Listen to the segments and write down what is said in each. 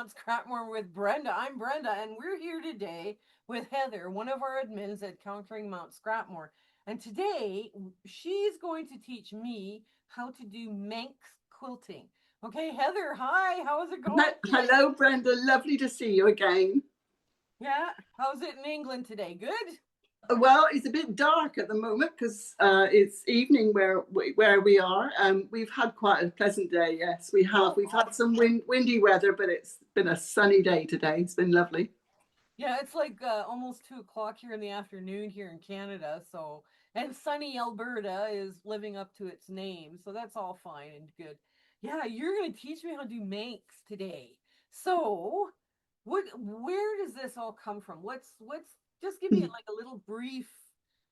Mount Scrapmore with Brenda. I'm Brenda, and we're here today with Heather, one of our admins at Countering Mount Scrapmore. And today, she's going to teach me how to do Manx quilting. Okay, Heather, hi, how's it going today? Hello, Brenda. Lovely to see you again. Yeah, how's it in England today? Good? Well, it's a bit dark at the moment because it's evening where we are. We've had quite a pleasant day. Yes, we have. Oh, We've had some windy weather, but it's been a sunny day today. It's been lovely. yeah, it's like almost 2 o'clock here in the afternoon here in Canada. So, and sunny Alberta is living up to its name. So that's all fine and good. Yeah, you're going to teach me how to do Manx today. So, where does this all come from? Just give me like a little brief,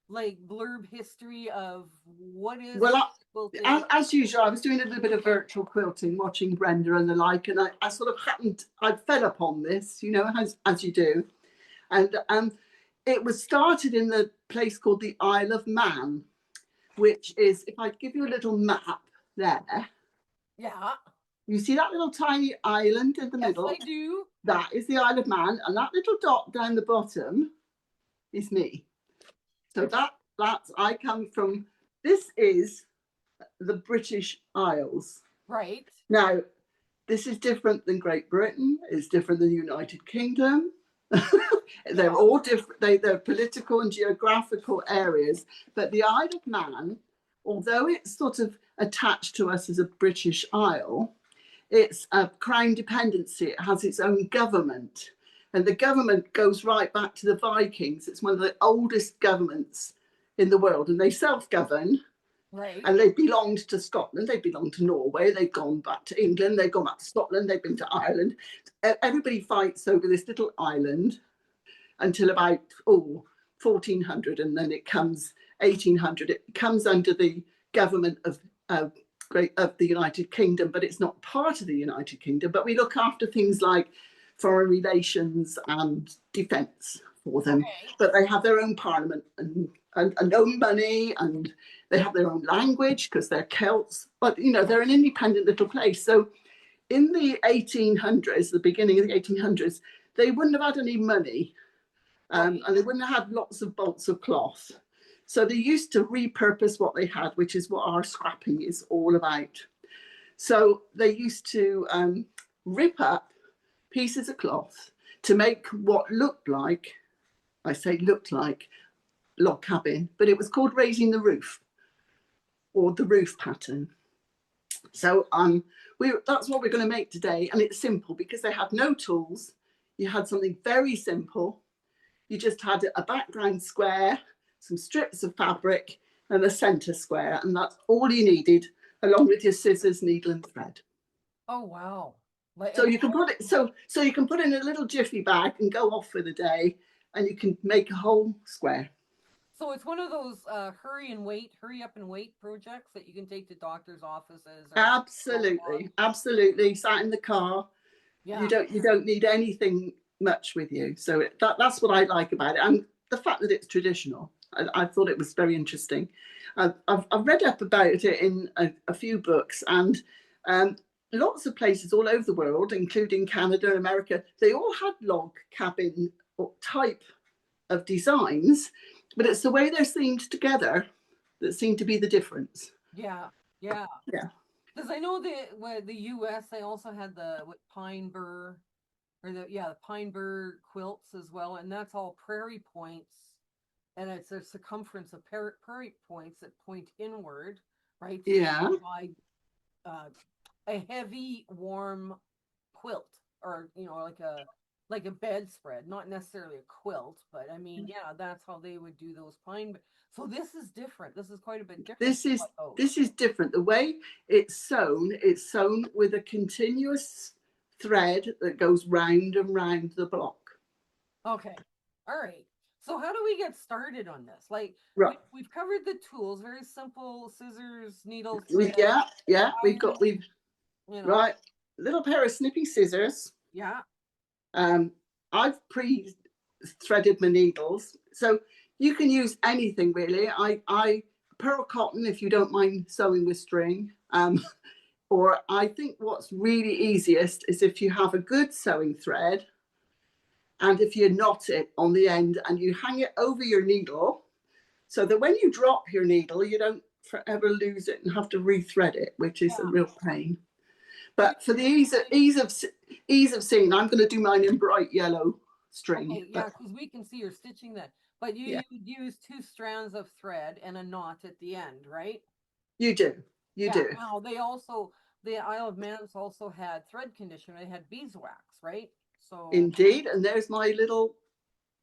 like blurb history of what is Well, quilting. as usual, I was doing a little bit of virtual quilting, watching Brenda and the like, and I sort of I fell upon this, as you do. And it was started in the place called the Isle of Man, which is, if I give you a little map there, Yeah. you see that little tiny island in the Yes, middle? I do. That is the Isle of Man, and that little dot down the bottom is me. So that's I come from. This is the British Isles. Right. Now, this is different than Great Britain. It's different than the United Kingdom. They're Yeah. all different. They're political and geographical areas. But the Isle of Man, although it's sort of attached to us as a British Isle, it's a crown dependency. It has its own government. And the government goes right back to the Vikings. It's one of the oldest governments in the world. And they self-govern. Right. And they belonged to Scotland, they belonged to Norway, they've gone back to England, they've gone back to Scotland, they've been to Ireland. Everybody fights over this little island until about 1400, and then it comes 1800. It comes under the government of the United Kingdom, but it's not part of the United Kingdom. But we look after things like foreign relations and defence for them. Okay. But they have their own parliament and own money, and they have their own language because they're Celts. But they're an independent little place. So in the 1800s, the beginning of the 1800s, they wouldn't have had any money, and they wouldn't have had lots of bolts of cloth. So they used to repurpose what they had, which is what our scrapping is all about. So they used to rip up pieces of cloth to make what looked like, I say looked like, log cabin, but it was called raising the roof, or the roof pattern. So that's what we're going to make today, and it's simple because they had no tools. You had something very simple. You just had a background square, some strips of fabric, and a centre square, and that's all you needed, along with your scissors, needle, and thread. Oh wow. Like, So you can put it so you can put it in a little jiffy bag and go off for the day, and you can make a whole square. so it's one of those hurry up and wait projects that you can take to doctor's offices or Absolutely, absolutely. Sat in the car, you yeah. don't need anything much with you. So that's what I like about it, and the fact that it's traditional. I thought it was very interesting. I've read up about it in a few books, and lots of places all over the world, including Canada and America, they all had log cabin type of designs, but it's the way they're seamed together that seemed to be the difference. Yeah. Yeah. Yeah. Because I know the US they also had the pine burr or the pine burr quilts as well, and that's all prairie points, and it's a circumference of prairie points that point inward, right, to Yeah. provide uh, a heavy, warm quilt, or like a bedspread, not necessarily a quilt, but I mean, yeah, that's how they would do those pine. So this is different. This is quite a bit different This from is what those. this is different. The way it's sewn with a continuous thread that goes round and round the block. Okay, all right. So how do we get started on this? Like Right. we've covered the tools, very simple: scissors, needle, We thread, yeah, iron. we've You know, right, little pair of snippy scissors. yeah. Um, I've pre-threaded my needles, so you can use anything really. I pearl cotton if you don't mind sewing with string. Or I think what's really easiest is if you have a good sewing thread, and if you knot it on the end and you hang it over your needle, so that when you drop your needle, you don't forever lose it and have to rethread it, which is a Yeah. real pain. So But for the ease of seeing, I'm going to do mine in bright yellow string. okay, yeah, But because we can see you're stitching that. But yeah, you use two strands of thread and a knot at the end, right? you do, you Yeah. do. Now they also the Isle of Man's also had thread conditioner. They had beeswax, right? So Indeed, and there's my little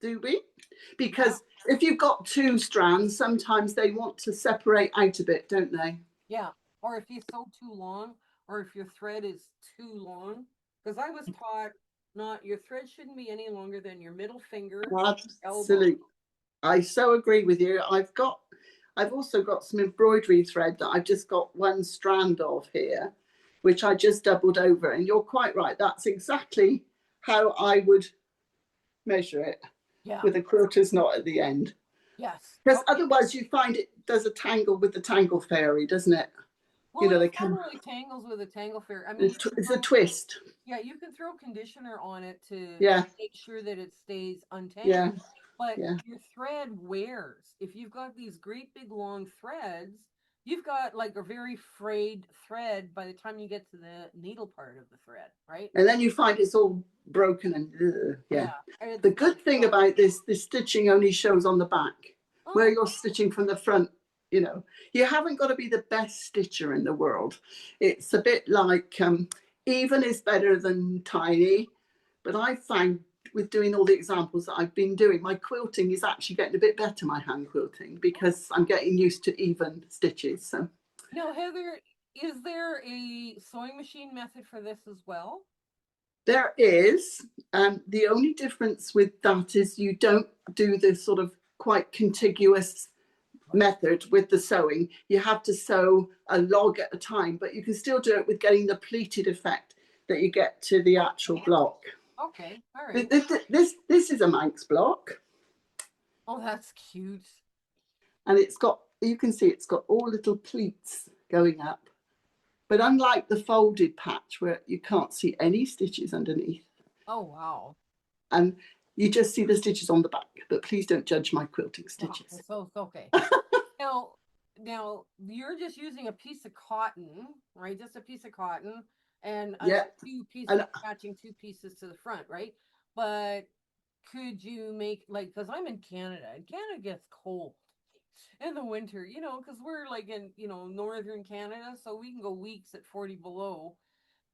doobie. yeah, Because if you've got two strands, sometimes they want to separate out a bit, don't they? yeah. Or if you sew too long, or if your thread is too long, because I was taught not your thread shouldn't be any longer than your middle finger, elbow. Absolutely. I so agree with you. I've also got some embroidery thread that I've just got one strand of here, which I just doubled over. And you're quite right. That's exactly how I would measure it, Yeah. with a quilter's knot at the end. Yes. Because Okay. otherwise you find it does a tangle with the tangle fairy, doesn't it? You Well, know, they it's not come, really tangles with a tangle fair. I mean, you can it's a throw twist. yeah, you can throw conditioner on it to Yeah, make sure that it stays yeah, untangled. But yeah. your thread wears. If you've got these great big long threads, you've got like a very frayed thread by the time you get to the needle part of the thread, right? And then you find it's all broken and yeah. Yeah, it's The good thing not. about this stitching only shows on the back. Where Oh, you're stitching from the front, you haven't got to be the best stitcher in the world. It's a bit like even is better than tiny, but I find with doing all the examples that I've been doing, my quilting is actually getting a bit better, my hand quilting, because I'm getting used to even stitches. So now, Heather, is there a sewing machine method for this as well? there is. The only difference with that is you don't do this sort of quite contiguous method with the sewing. You have to sew a log at a time, but you can still do it with getting the pleated effect that you get to the actual block. Okay, all right. This is a Manx block, Oh, that's cute. and you can see it's got all little pleats going up. But unlike the folded patch where you can't see any stitches underneath, Oh, wow. and you just see the stitches on the back. But please don't judge my quilting Oh, stitches. so it's okay. Now, now you're just using a piece of cotton, right? Just a piece of cotton and Yeah, two pieces and attaching two pieces to the front, right? But could you make like because I'm in Canada and Canada gets cold in the winter, because we're like in northern Canada, so we can go weeks at 40 below.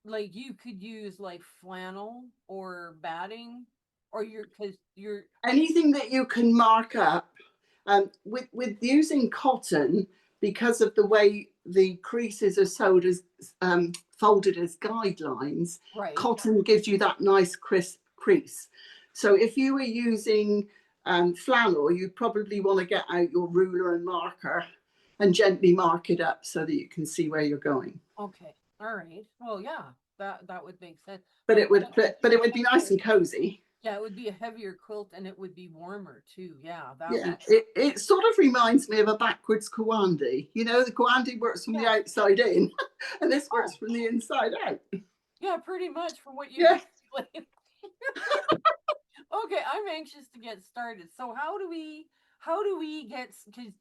Like you could use like flannel or batting, or because you're anything that you can mark up. With using cotton, because of the way the creases are sewed as folded as guidelines, right. cotton gives you that nice crisp crease. So if you were using flannel, you'd probably want to get out your ruler and marker and gently mark it up so that you can see where you're going. Okay. All right. Well, yeah, that would make sense. But But it would, then it would but, be but it a would be nice heavier. and cozy. Yeah, it would be a heavier quilt, and it would be warmer too. Yeah, that Yeah, would. it sort of reminds me of a backwards Kawandi. The Kawandi works from the Yeah. outside in, and this works Oh, from the inside out. yeah. Pretty much from what you've Yeah, explained. Okay, I'm anxious to get started. So how do we get because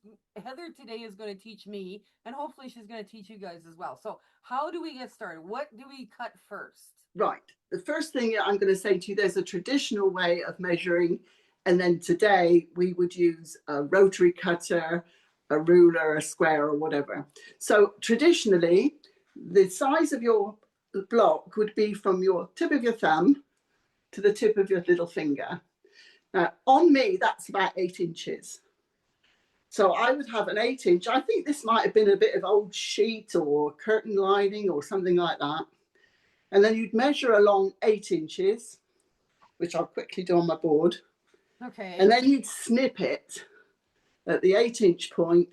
Heather today is going to teach me and hopefully she's going to teach you guys as well. So how do we get started? What do we cut first? right. The first thing I'm going to say to you, there's a traditional way of measuring, and then today we would use a rotary cutter, a ruler, a square, or whatever. So traditionally, the size of your block would be from your tip of your thumb to the tip of your little finger. Now, on me, that's about 8 inches. So I would have an 8 inch. I think this might have been a bit of old sheet or curtain lining or something like that. And then you'd measure along 8 inches, which I'll quickly do on my board. And Okay. then you'd snip it at the 8 inch point.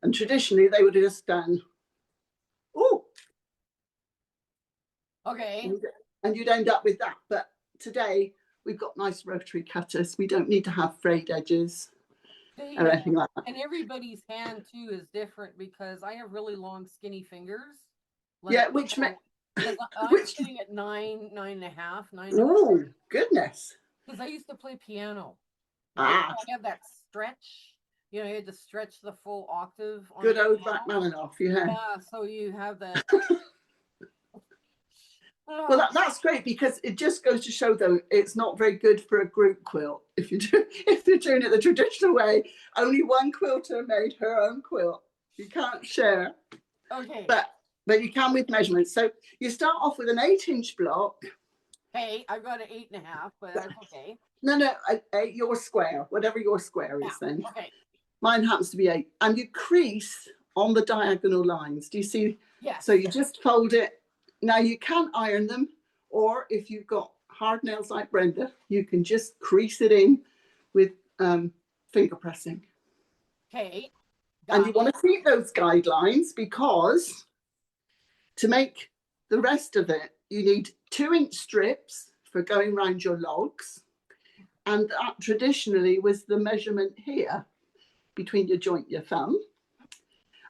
And traditionally they would have just done, oh, Okay. and you'd end up with that. But today we've got nice rotary cutters. We don't need to have frayed edges or Yeah. anything like that. And everybody's hand too is different because I have really long skinny fingers. Let Yeah, it which go. Because I'm which sitting at 9.5, 9 and a oh quarter. goodness. Because I used to play piano, right? Ah, So I have that stretch. You know, you had to stretch the full octave on the good old piano. Rachmaninoff, yeah. Yeah, so you have that. Well, Oh, that's great because it just goes to show, though, it's not very good for a group quilt if if you're doing it the traditional way. Only one quilter made her own quilt. You can't share, okay. but you can with measurements. So you start off with an 8-inch block. Hey, I've got an 8.5, but that's okay. No, your square, whatever your square Yeah. is. Then Okay. mine happens to be 8, and you crease on the diagonal lines. Do you see? Yes. So you just fold it. Now you can iron them, or if you've got hard nails like Brenda, you can just crease it in with finger pressing. Okay. And you Got want it. to keep those guidelines because to make the rest of it, you need 2-inch strips for going around your logs. And that traditionally was the measurement here between your joint, your thumb.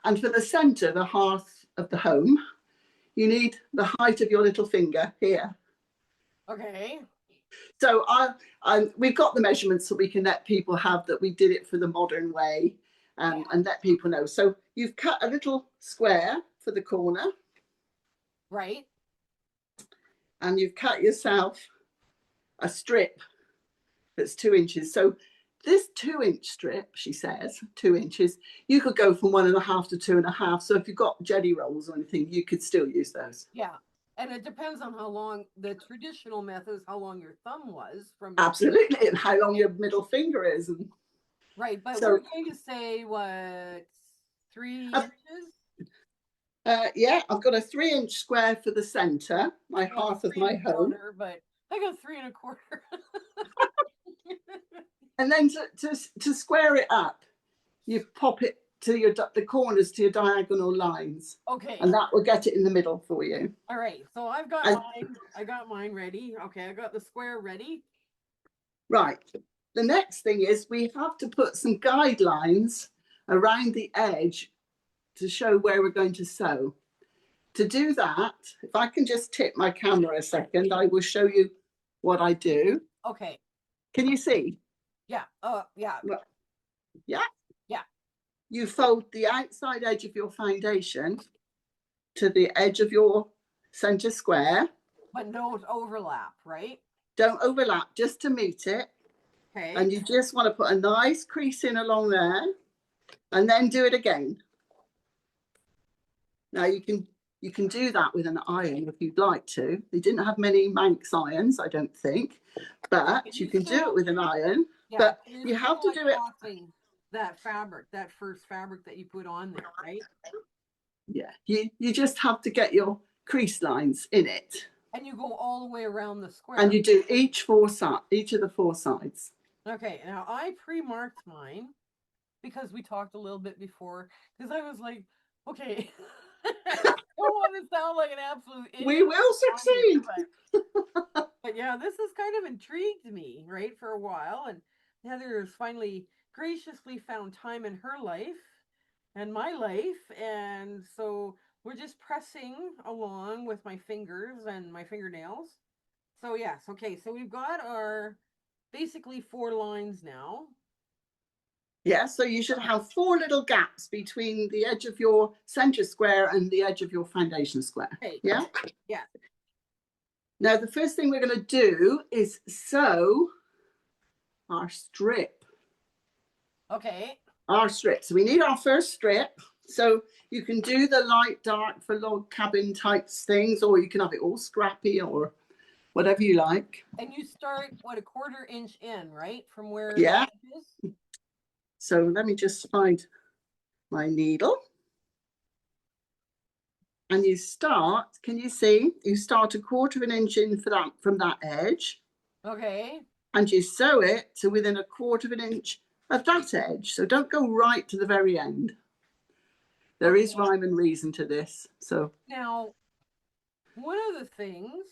And for the center, the hearth of the home, you need the height of your little finger here. Okay. So we've got the measurements that we can let people have, that we did it for the modern way, Yeah. and let people know. So you've cut a little square for the corner. Right. And you've cut yourself a strip that's 2 inches. So this 2-inch strip, she says, 2 inches, you could go from 1.5 to 2.5. So if you've got jelly rolls or anything, you could still use those. Yeah. And it depends on how long the traditional method is, how long your thumb was from your. Absolutely, and how long your middle finger is. And Right, but so, we're going to say what, 3 inches? yeah, I've got a 3-inch square for the center, my I got hearth of three and my a home. quarter, but I got 3 1/4. And then to square it up, you pop it to the corners to your diagonal lines, Okay. and that will get it in the middle for you. All right. So I've got And, mine. I got mine ready. Okay, I got the square ready. right. The next thing is we have to put some guidelines around the edge to show where we're going to sew. To do that, if I can just tip my camera a second, I will show you what I do. Okay. Can you see? Yeah. Yeah. Yeah. Yeah. You fold the outside edge of your foundation to the edge of your center square. But no overlap, right? Don't overlap, just to meet it. Okay. And you just want to put a nice crease in along there, and then do it again. Now you can do that with an iron if you'd like to. They didn't have many Manx irons, I don't think, but you can do it with an iron. Yeah, But you're you still have to like do it. tossing that fabric, that first fabric that you put on there, right? Yeah, you just have to get your crease lines in it, And you go all the way around the square. and you do each of the 4 sides. Okay, now I pre-marked mine because we talked a little bit before. Because I was like, okay, I don't want to sound like an absolute idiot. We will succeed. But yeah, this has kind of intrigued me, right, for a while. And Heather's finally graciously found time in her life and my life. And so we're just pressing along with my fingers and my fingernails. So, yes, okay, so we've got our basically 4 lines now. Yeah, so you should have 4 little gaps between the edge of your center square and the edge of your foundation square. Okay. Yeah? Yeah. Now, the first thing we're going to do is sew our strip. Okay. Our strip. So we need our first strip. So you can do the light dark for log cabin types things, or you can have it all scrappy or whatever you like. And you start, what, a 1/4 inch in, right? From where Yeah. the edge is? So let me just find my needle. And you start, can you see? You start a 1/4 inch in from that edge. Okay. And you sew it to within a 1/4 inch of that edge. So don't go right to the very end. There is rhyme and reason to this. So now, one of the things,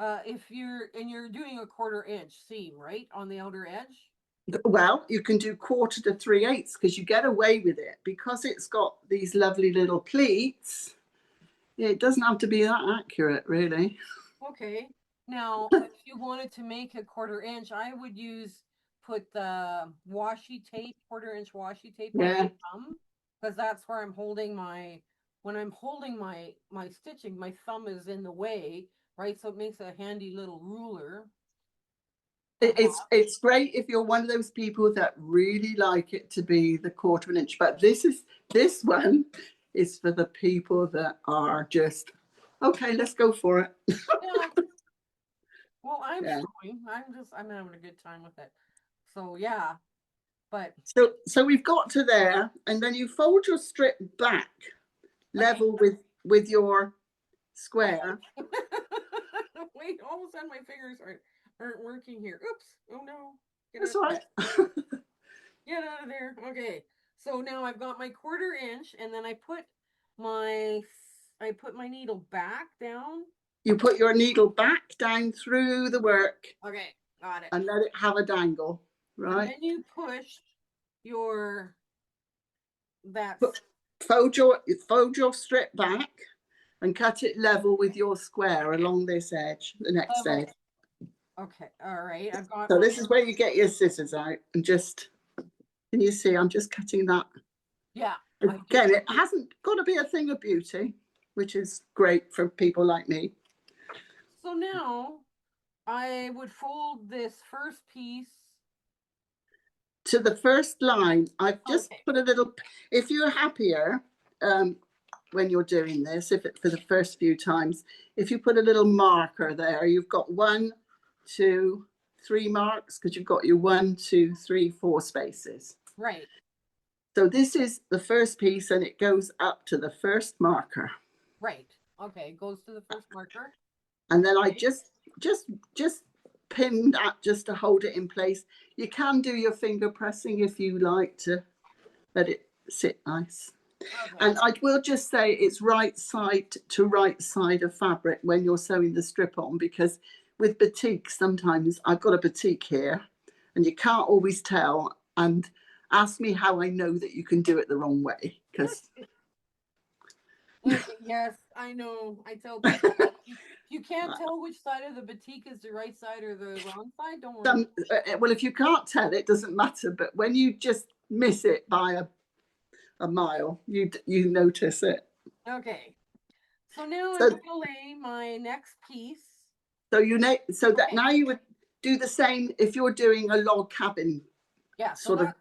if you're doing a 1/4 inch seam, right, on the outer edge. well, you can do 1/4 to 3/8 because you get away with it because it's got these lovely little pleats. It doesn't have to be that accurate, really. Okay. Now, if you wanted to make a 1/4 inch, I would put the washi tape, 1/4 inch washi tape on Yeah. my thumb, because that's where I'm holding when I'm holding my stitching, my thumb is in the way, right? So it makes a handy little ruler. It's great if you're one of those people that really like it to be the 1/4 inch, but this one is for the people that are just okay. Let's go for it. Yeah. Well, I'm Yeah. showing. I'm having a good time with it. So yeah, but So we've got to there, and then you fold your strip back okay. level with your square. Wait, all of a sudden my fingers aren't working here. Oops. Oh no. Get That's out. all right. Get out of there. Okay. So now I've got my 1/4 inch, and then I put my needle back down. You put your needle back down through the work Okay, got it. and let it have a dangle, And right? then you push your that's Fold your strip back and cut it level with your square along this edge, the next level. edge. Okay, all right. I've got So my this is where you get your scissors out and just, can you see I'm just cutting that. yeah. Again, it hasn't got to be a thing of beauty, which is great for people like me. So now I would fold this first piece To the first line, I've just okay. put a little, if you're happier when you're doing this, if it for the first few times, if you put a little marker there, you've got 1, 2, 3 marks because you've got your 1, 2, 3, 4 spaces. Right. So this is the first piece and it goes up to the first marker. Right. Okay, goes to the first marker. And then I just pin that just to hold it in place. You can do your finger pressing if you like to let it sit nice. Okay. And I will just say it's right side to right side of fabric when you're sewing the strip on, because with batik, sometimes I've got a batik here and you can't always tell. And ask me how I know that you can do it the wrong way, because yes, I know. I tell people you can't tell which side of the batik is the right side or the wrong side. Don't worry. Well, if you can't tell, it doesn't matter. But when you just miss it by a mile, you notice it. Okay. So now I'm So going to lay my next piece. so that now you would do the same if you're doing a log cabin. Yeah. So Sort of.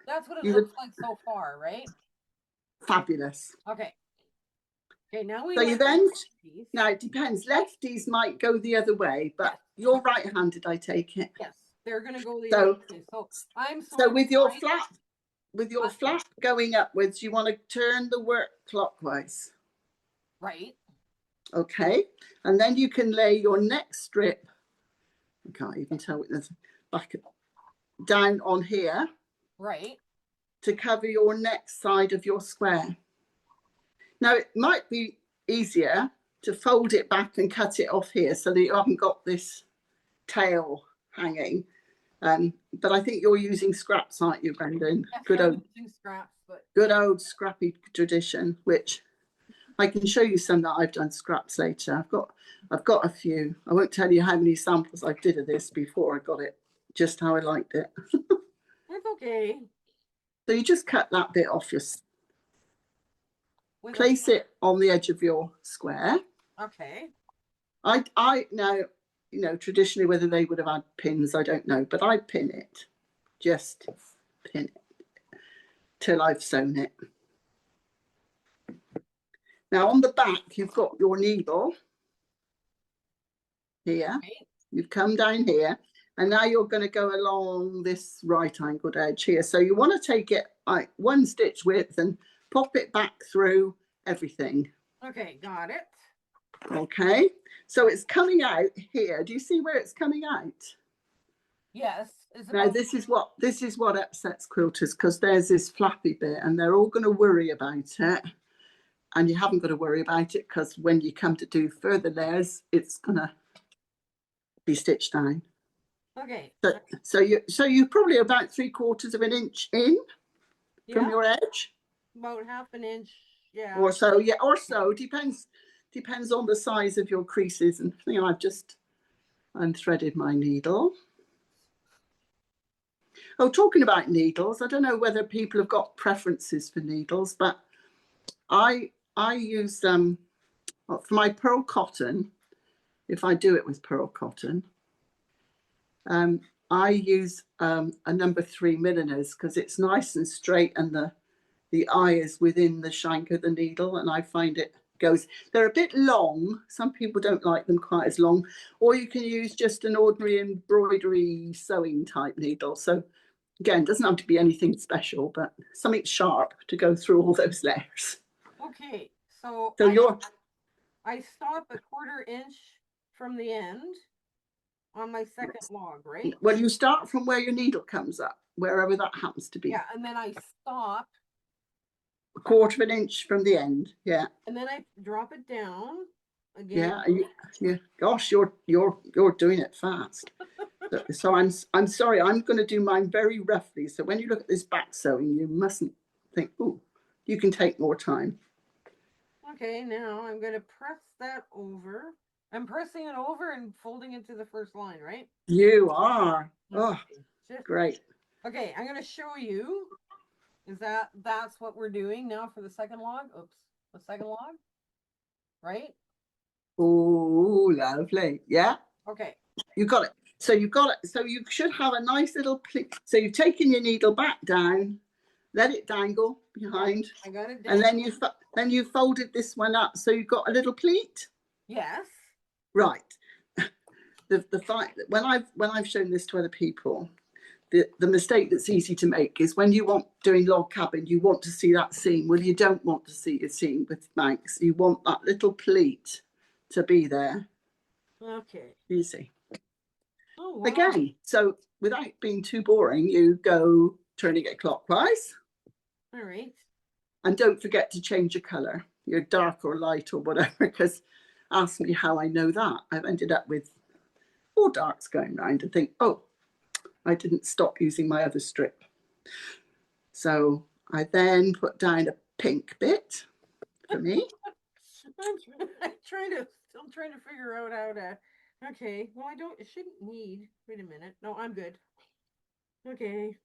that's what it looks like so far, right? Fabulous. Okay. Okay. Now we So you lay then piece. now it depends. Lefties might go the other way, but you're right-handed, I take it. Yes, they're going to go the other way. So I'm so with your right. flap going upwards, you want to turn the work clockwise. Right. Okay, and then you can lay your next strip. I can't even tell what there's back down on here. Right. To cover your next side of your square. Now it might be easier to fold it back and cut it off here so that you haven't got this tail hanging. But I think you're using scraps, aren't you, Brendan? Yes, using scraps, but good old scrappy tradition, which I can show you some that I've done scraps later. I've got a few. I won't tell you how many samples I did of this before I got it, just how I liked it. That's okay. So you just cut that bit off your, place it on the edge of your square. Okay. I now, traditionally whether they would have had pins, I don't know, but I pin it. Just pin it till I've sewn it. Now on the back, you've got your needle here. Okay. You've come down here, and now you're going to go along this right angled edge here. So you want to take it like 1 stitch width and pop it back through everything. Okay, got it. Okay, so it's coming out here. Do you see where it's coming out? Yes. Now this is what upsets quilters, because there's this flappy bit and they're all going to worry about it, and you haven't got to worry about it, because when you come to do further layers, it's going to be stitched down. Okay. So you're probably about 3/4 of an inch in from your edge. About 1/2 inch. Yeah. Or so, depends. depends on the size of your creases. And I've just unthreaded my needle. Oh, talking about needles, I don't know whether people have got preferences for needles, but I use for my pearl cotton. If I do it with pearl cotton, I use a number 3 milliners because it's nice and straight, and the eye is within the shank of the needle, and I find it goes. They're a bit long. Some people don't like them quite as long, or you can use just an ordinary embroidery sewing type needle. So again, doesn't have to be anything special, but something sharp to go through all those layers. Okay, so I stop a 1/4 inch from the end on my second log, right? Well, you start from where your needle comes up, wherever that happens to be. Yeah, and then I stop a 1/4 inch from the end. Yeah. And then I drop it down again. Yeah. Yeah. Gosh, you're doing it fast. So I'm sorry. I'm going to do mine very roughly. So when you look at this back sewing, you mustn't think, oh, you can take more time. Okay, now I'm going to press that over. I'm pressing it over and folding it to the first line, right? You are. Oh, great. Okay, I'm going to show you. That's what we're doing now for the second log? Oops, the second log, right? Oh, lovely. Yeah. Okay. You got it. So you've got it. So you should have a nice little pleat. So you've taken your needle back down, let it dangle behind. I got it down. And then you folded this one up. So you've got a little pleat. Yes. Right. The fact that when I've shown this to other people, the mistake that's easy to make is when you want doing log cabin, you want to see that seam. Well, you don't want to see a seam with Manx. You want that little pleat to be there. Okay. Easy. Oh, wow. Again, so without being too boring, you go turning it clockwise. All right. And don't forget to change your colour, your dark or light or whatever, because ask me how I know that. I've ended up with 4 darks going round and think, oh, I didn't stop using my other strip. So I then put down a pink bit for me. I'm still trying to figure out how to. Okay, well, it shouldn't need. Wait a minute. No, I'm good. Okay.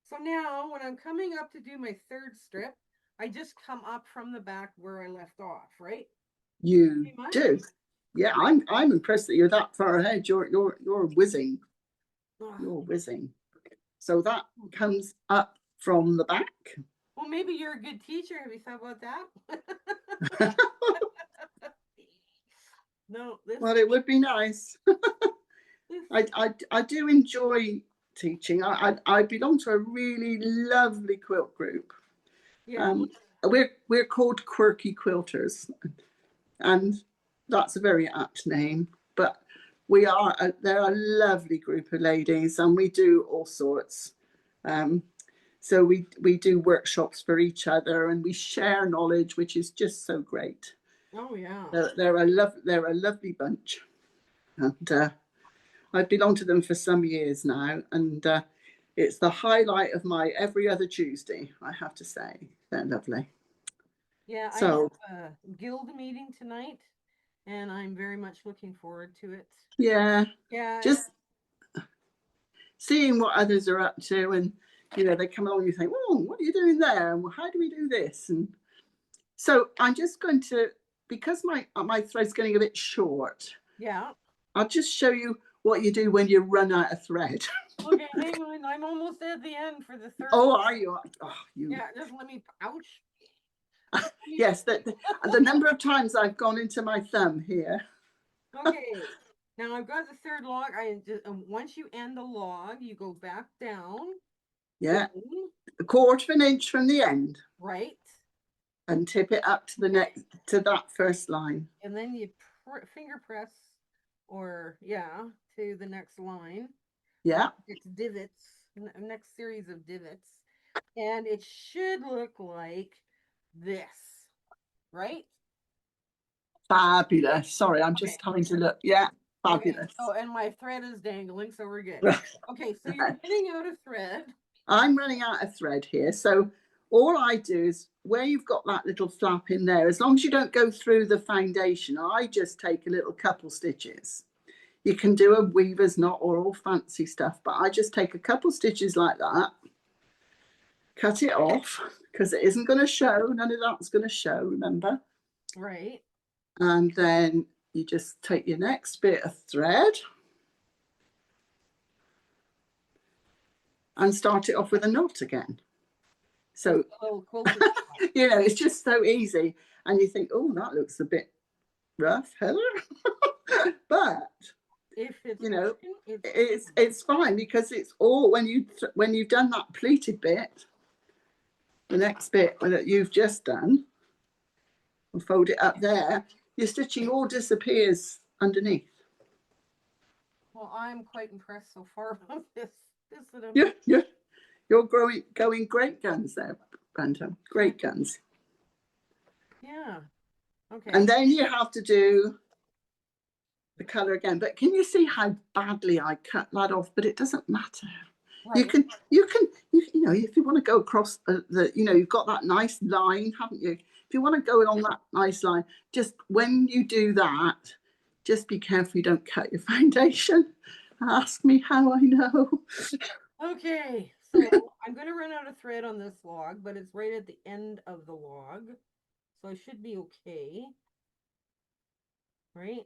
So now when I'm coming up to do my third strip, I just come up from the back where I left off, right? You do. Yeah, I'm impressed that you're that far ahead. You're whizzing. You're whizzing. So that comes up from the back. Well, maybe you're a good teacher. Have you thought about that? No. Well, it would be nice. I do enjoy teaching. I belong to a really lovely quilt group. Yeah. We're called Quirky Quilters, and that's a very apt name. But they're a lovely group of ladies, and we do all sorts. So we do workshops for each other, and we share knowledge, which is just so great. Oh yeah. They're a lovely bunch, and I've belonged to them for some years now, and it's the highlight of my every other Tuesday, I have to say. They're lovely. Yeah, so, I have a guild meeting tonight, and I'm very much looking forward to it. Yeah. Yeah. Just seeing what others are up to, and they come along and you think, oh, what are you doing there? And how do we do this? And so I'm just going to, because my thread's getting a bit short. Yeah. I'll just show you what you do when you run out of thread. Okay, hang on. I'm almost at the end for the third. Oh, are you? Oh, you. Yeah, just let me. Ouch. Yes, the number of times I've gone into my thumb here. Okay, now I've got the third log. Once you end the log, you go back down. Yeah, 1/4 inch from the end. Right. And tip it up to that first line. And then you finger press, to the next line. Yeah. It's divots, next series of divots, and it should look like this, right? Fabulous. Sorry, I'm just having to look. Yeah, fabulous. Okay. So, and my thread is dangling, so we're good. Okay, so you're running out of thread. I'm running out of thread here. So all I do is where you've got that little flap in there, as long as you don't go through the foundation, I just take a little couple stitches. You can do a weaver's knot or all fancy stuff, but I just take a couple stitches like that, cut it off, because it isn't going to show. None of that's going to show, remember? Right. And then you just take your next bit of thread and start it off with a knot again. So, you know, it's just so easy. And you think, oh, that looks a bit rough, Heather. But if it's, you know, it's fine, because it's all when you've done that pleated bit, the next bit that you've just done, and fold it up there, your stitching all disappears underneath. Well, I'm quite impressed so far with this. You're going great guns there, Brenda. Great guns. Yeah. Okay. And then you have to do the colour again. But can you see how badly I cut that off? But it doesn't matter. Right. You know, if you want to go across the, you know, you've got that nice line, haven't you? If you want to go along that nice line, just when you do that, just be careful you don't cut your foundation. Ask me how I know. Okay, so I'm going to run out of thread on this log, but it's right at the end of the log, so I should be okay. Right?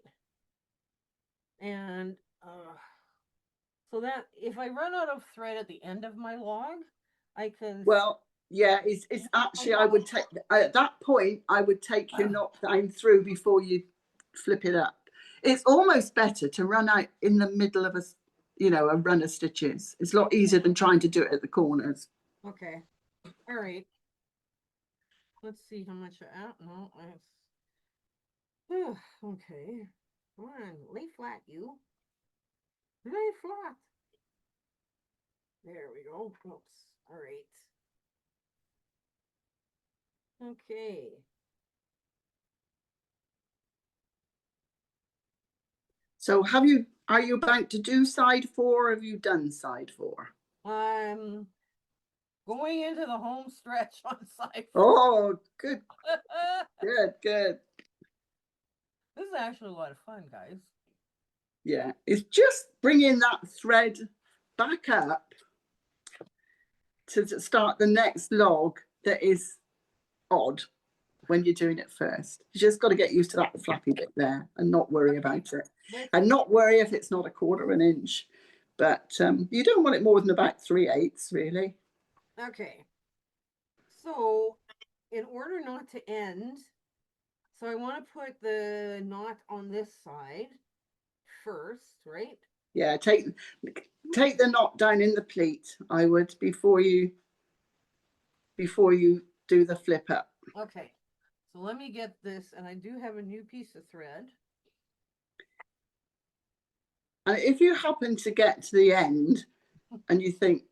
And so that if I run out of thread at the end of my log, I can. Well, yeah, it's actually, I would take, at that point, I would take your knot down through before you flip it up. It's almost better to run out in the middle of a, you know, a run of stitches. It's a lot easier than trying to do it at the corners. Okay. All right. Let's see how much no, okay. Come on, lay flat, you. Lay flat. There we go. Oops. All right. Okay. So are you about to do side 4, or have you done side 4? I'm going into the home stretch on side 4. Oh, good. Good. This is actually a lot of fun, guys. Yeah, it's just bringing that thread back up to start the next log that is odd when you're doing it first. You just got to get used to that flappy bit there and not worry about it. And not worry if it's not a 1/4 inch, but you don't want it more than about 3/8 really. Okay. So in order not to end, so I want to put the knot on this side first, right? Yeah, take the knot down in the pleat, I would, before you do the flip up. Okay. So let me get this, and I do have a new piece of thread. And if you happen to get to the end and you think,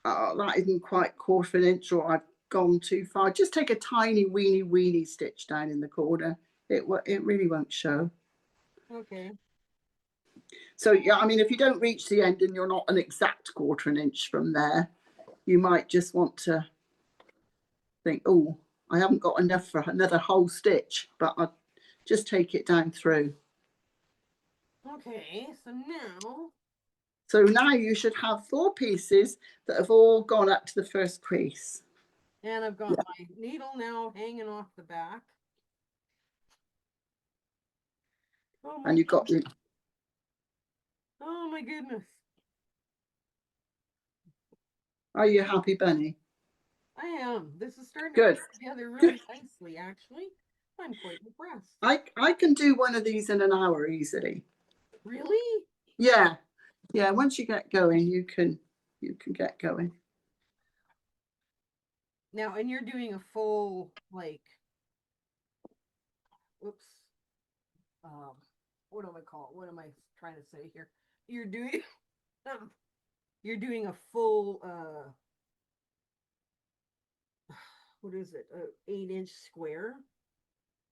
oh, that isn't quite 1/4 inch, or I've gone too far, just take a tiny weeny stitch down in the corner. It really won't show. Okay. So yeah, I mean, if you don't reach the end and you're not an exact 1/4 inch from there, you might just want to think, oh, I haven't got enough for another whole stitch, but I'll just take it down through. Okay, so now you should have 4 pieces that have all gone up to the first crease. And I've got my needle now hanging off the back. Oh, and you've got your... Oh my goodness. Are you happy, Bunny? I am. This is starting to come together really nicely, actually. I'm quite impressed. I can do one of these in an hour easily. Really? Yeah. Yeah, once you get going, you can get going. Now, and you're doing a full, like, oops. What do I call it? What am I trying to say here? You're doing a full what is it? 8-inch square?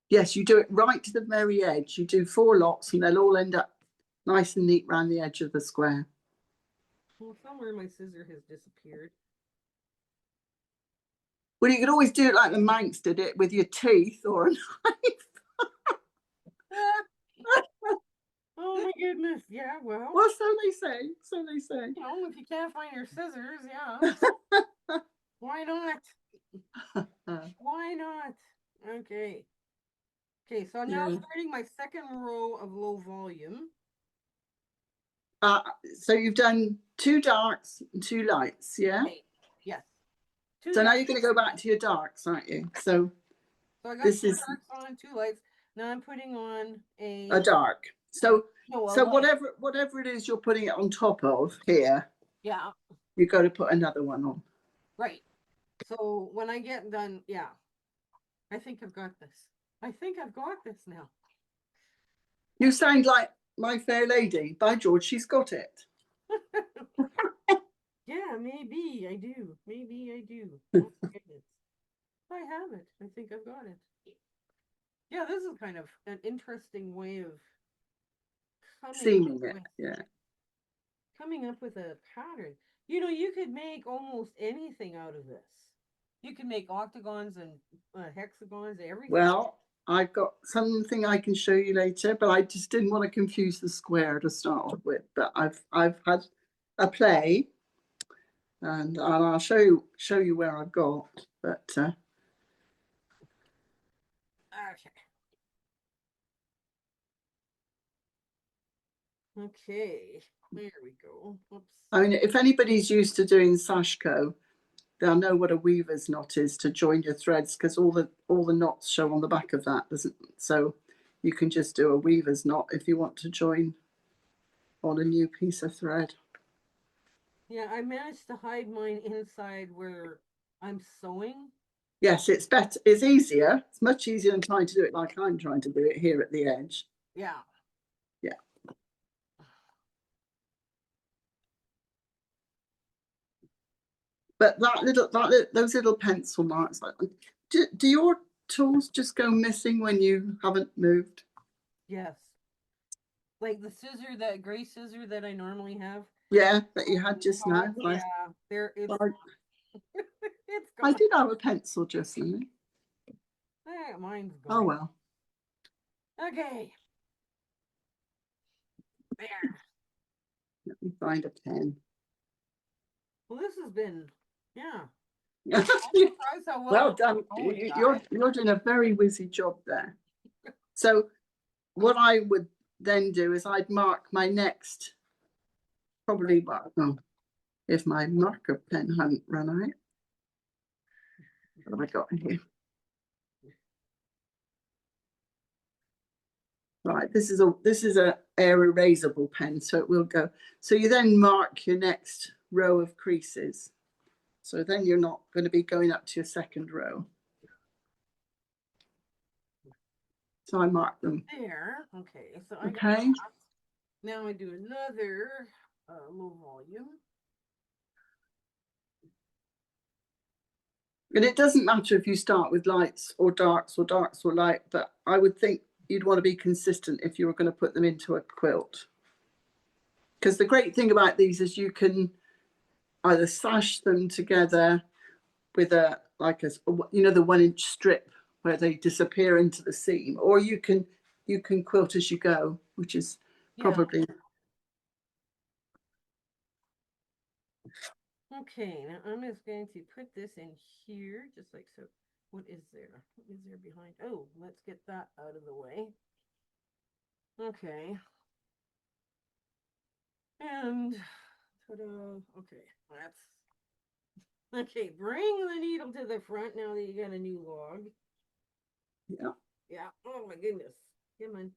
Yes, you do it right to the very edge. You do 4 lots and they'll all end up nice and neat around the edge of the square. Well, somewhere my scissor has disappeared. Well, you could always do it like the Manx did it with your teeth or a knife. Oh my goodness. Yeah, well, Well, so they say. So they say. if you can't find your scissors, yeah, why not? Why not? Okay. Okay, so now Yeah. starting my second row of low volume. Uh, so you've done two darks and two lights, yeah? Okay. Yes. Two So now dark. you're going to go back to your darks, aren't you? So So I got this two is darks on, two lights. Now I'm putting on a a dark. no, So no, a so light. whatever it is you're putting it on top of here, Yeah, you've got to put another one on. right. So when I get done, yeah, I think I've got this. I think I've got this now. You sound like My Fair Lady. By George, she's got it. Yeah, maybe I do. Maybe I do. Oh my goodness. I have it. I think I've got it. Yeah, this is kind of an interesting way of coming up Seaming it, with yeah. a pattern. You could make almost anything out of this. You can make octagons and hexagons, everything. Well, I've got something I can show you later, but I just didn't want to confuse the square to start off with. But I've had a play, and I'll show you where I've got. But Okay. Okay. There we go. Oops. I mean, if anybody's used to doing sashko, they'll know what a weaver's knot is to join your threads, because all the knots show on the back of that, doesn't? So you can just do a weaver's knot if you want to join on a new piece of thread. Yeah, I managed to hide mine inside where I'm sewing. Yes, it's better. It's easier. It's much easier than trying to do it like I'm trying to do it here at the edge. Yeah. Yeah. But those little pencil marks, like, do your tools just go missing when you haven't moved? Yes. Like the scissor, that gray scissor that I normally have. Yeah, that you had just Oh, now. yeah. There it's Well, it's I gone. did have a pencil just now. Mine's Oh gone. well. Okay. There. Let me find a pen. Well, this has been, yeah. I'm Well surprised how well it's done. going, You're doing a very whizzy job there. So what I would then do is I'd mark my next, probably, oh, if my marker pen hadn't run out. What have I got in here? Right, this is a air erasable pen, so it will go. So you then mark your next row of creases. So then you're not going to be going up to your second row. So I mark them. There. Okay. So I got Okay. that. Now I do another low volume. And it doesn't matter if you start with lights or darks or darks or light, but I would think you'd want to be consistent if you were going to put them into a quilt. Because the great thing about these is you can either sash them together with a like a the 1 inch strip where they disappear into the seam, or you can quilt as you go, which is Yeah. probably. Okay. Now I'm just going to put this in here, just like so. What is there? What is there behind? Oh, let's get that out of the way. Okay. And ta-da. Okay. That's okay. Bring the needle to the front now that you got a new log. Yeah, Yeah. Oh my goodness. Come on.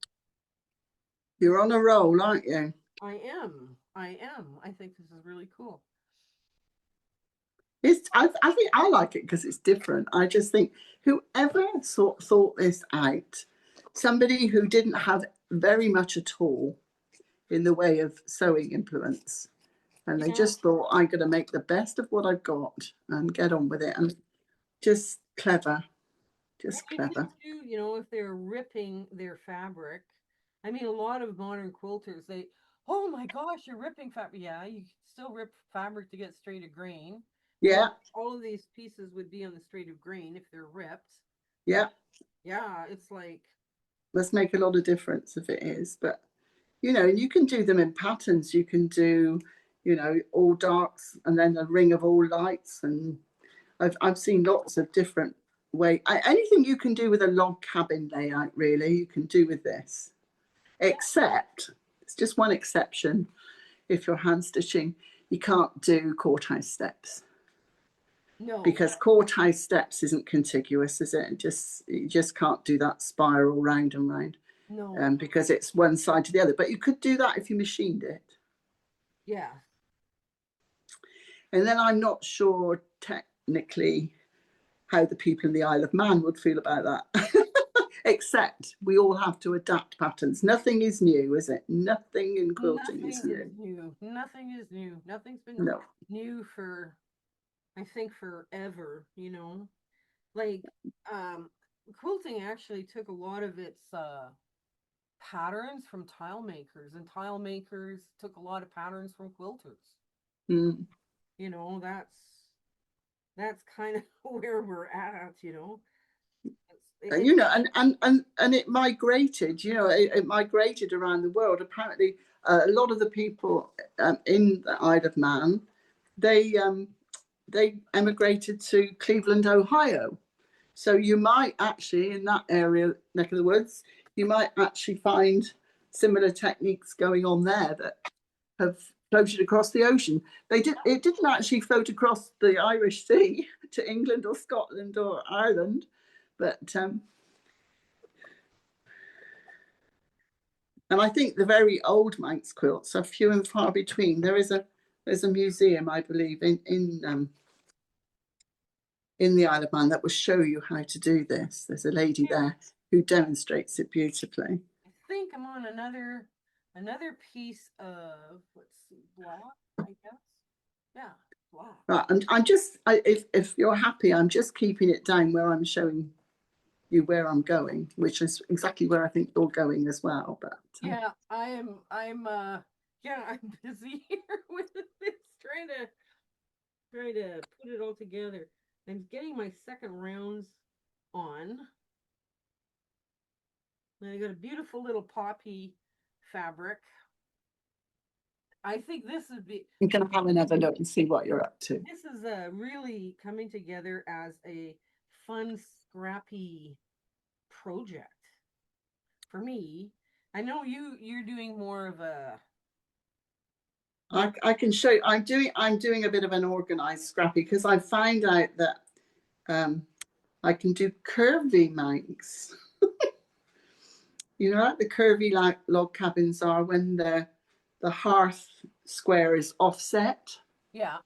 you're on a roll, aren't you? I am. I am. I think this is really cool. I think I like it because it's different. I just think whoever thought this out, somebody who didn't have very much at all in the way of sewing implements, and they Yeah. just thought, I'm going to make the best of what I've got and get on with it. And just clever, And just you think clever. too, if they're ripping their fabric, I mean, a lot of modern quilters, oh my gosh, you're ripping fabric. Yeah, you still rip fabric to get straight a grain. Yeah, all of these pieces would be on the straight of grain if they're ripped. yeah. Yeah, it's like, Must make a lot of difference if it is. But you know, and you can do them in patterns. You can do, you know, all darks and then a ring of all lights. And I've seen lots of different anything you can do with a log cabin layout, really, you can do with this. Except, it's just one exception. If you're hand stitching, you can't do courthouse steps no, because courthouse steps isn't contiguous, is it? You just can't do that spiral round and round. no, Because it's one side to the other. But you could do that if you machined it. yeah, And then I'm not sure technically how the people in the Isle of Man would feel about that. Except we all have to adapt patterns. Nothing is new, is it? Nothing in quilting is nothing new. is new. Nothing is new. Nothing's been No. new for, I think, forever, you know? Like, um, quilting actually took a lot of its patterns from tile makers, and tile makers took a lot of patterns from quilters. Mm. You know, that's kind of where we're at, you know. And, you know, and it migrated. You know, it migrated around the world. Apparently, a lot of the people in the Isle of Man, they they emigrated to Cleveland, Ohio. So you might actually, in that area, neck of the woods, you might actually find similar techniques going on there that have floated across the ocean. It didn't actually float across the Irish Sea to England or Scotland or Ireland, but and I think the very old Manx quilts are few and far between. There's a museum, I believe, in the Isle of Man that will show you how to do this. There's a lady there who demonstrates it beautifully. I think I'm on another piece of, let's see, block, I guess. Yeah, block. Right, and if you're happy, I'm just keeping it down where I'm showing you where I'm going, which is exactly where I think you're going as well. But Yeah, I'm yeah, I'm busy here with this trying to put it all together. I'm getting my second rounds on. And I got a beautiful little poppy fabric. I think this would be I'm going to have another look and see what you're up to. this is really coming together as a fun, scrappy project for me. I know you're doing more of a I can show you. I'm doing a bit of an organized scrappy because I find out that I can do curvy Manx. You know, like the curvy like log cabins are when the hearth square is offset, yeah,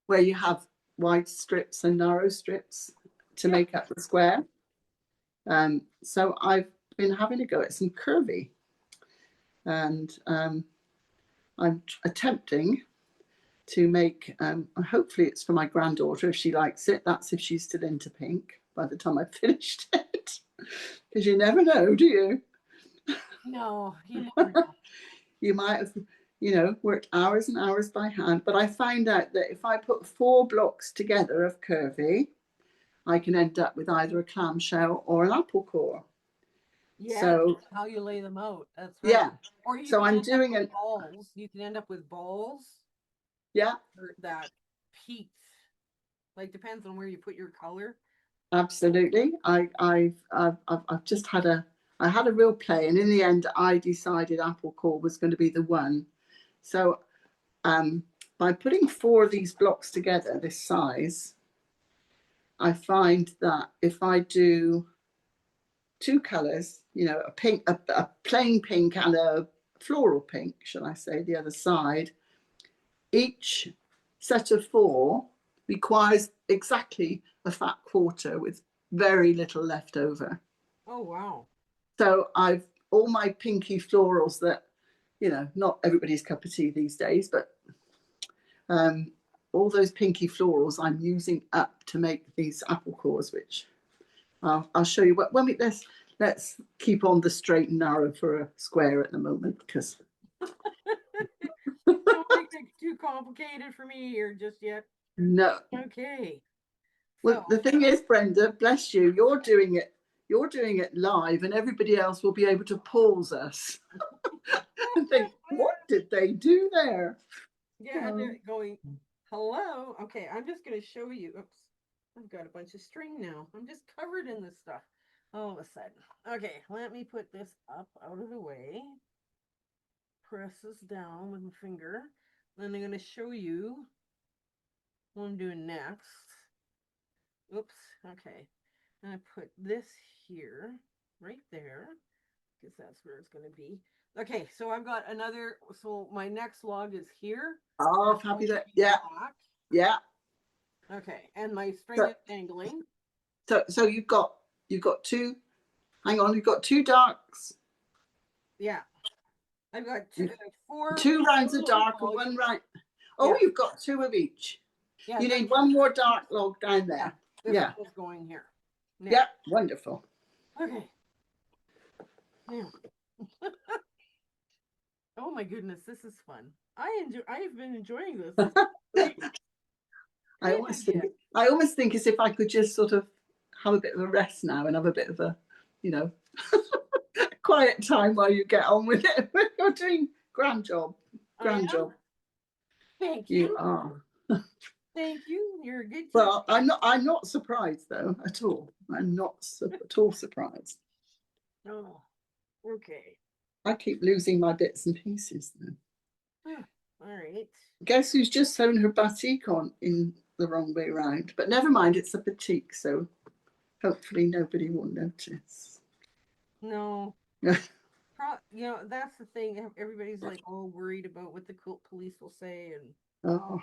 where you have wide strips and narrow strips to yeah. make up the square. So I've been having a go at some curvy, and I'm attempting to make. Hopefully, it's for my granddaughter if she likes it. That's if she's still into pink by the time I've finished it, because you never know, do you? No, you never know. You might have, you know, worked hours and hours by hand, but I find out that if I put 4 blocks together of curvy, I can end up with either a clamshell or an apple core. Yeah, So how you lay them out. That's right. yeah, Or you so can I'm end up doing with an balls. You can end up with balls yeah, or that peaked. Like depends on where you put your color. absolutely. I've just had I had a real play, and in the end, I decided apple core was going to be the one. So by putting 4 of these blocks together, this size, I find that if I do 2 colours, you know, a pink, a plain pink and a floral pink, shall I say, the other side, each set of 4 requires exactly a fat quarter with very little left over. Oh wow. So I've all my pinky florals that, you know, not everybody's cup of tea these days, but um, all those pinky florals I'm using up to make these apple cores, which I'll show you. When we let's keep on the straight and narrow for a square at the moment because Don't make it too complicated for me here just yet. No. Okay. Well, So the thing is, Brenda, bless you, you're doing it live, and everybody else will be able to pause us and think, what did they do there? yeah, and they're going, hello. Okay, I'm just gonna show you. Oops, I've got a bunch of string now. I'm just covered in this stuff all of a sudden. Okay, let me put this up out of the way. Press this down with my finger. Then I'm gonna show you what I'm doing next. Oops, okay. And I put this here, right there, because that's where it's going to be. Okay, so I've got another, so my next log is here. Oh, It's happy going to that, be yeah, black. yeah. Okay, and my string So, is dangling. so you've got two. Hang on, you've got two darks, Yeah, I've got four two rounds of long dark and logs. one round. Oh, Yeah, you've got two of each. yeah, You that's, need one more dark log down yeah, there. this Yeah, is going here. Now, yeah, wonderful. okay, now. Oh my goodness, this is fun. I've been enjoying this. This is great. I Great almost think, idea. I almost think as if I could just sort of have a bit of a rest now and have a bit of a, you know, quiet time while you get on with it. You're doing grand job, I grand am. job. Thank You you. are. Thank you. You're a good teacher. Well, I'm not surprised though at all. I'm not at all surprised. Oh, okay. I keep losing my bits and pieces though. Huh, all right. Guess who's just sewn her batik on in the wrong way round? But never mind, it's a batik, so hopefully nobody will notice. No, that's the thing. Everybody's like all worried about what the quilt police will say, and Oh,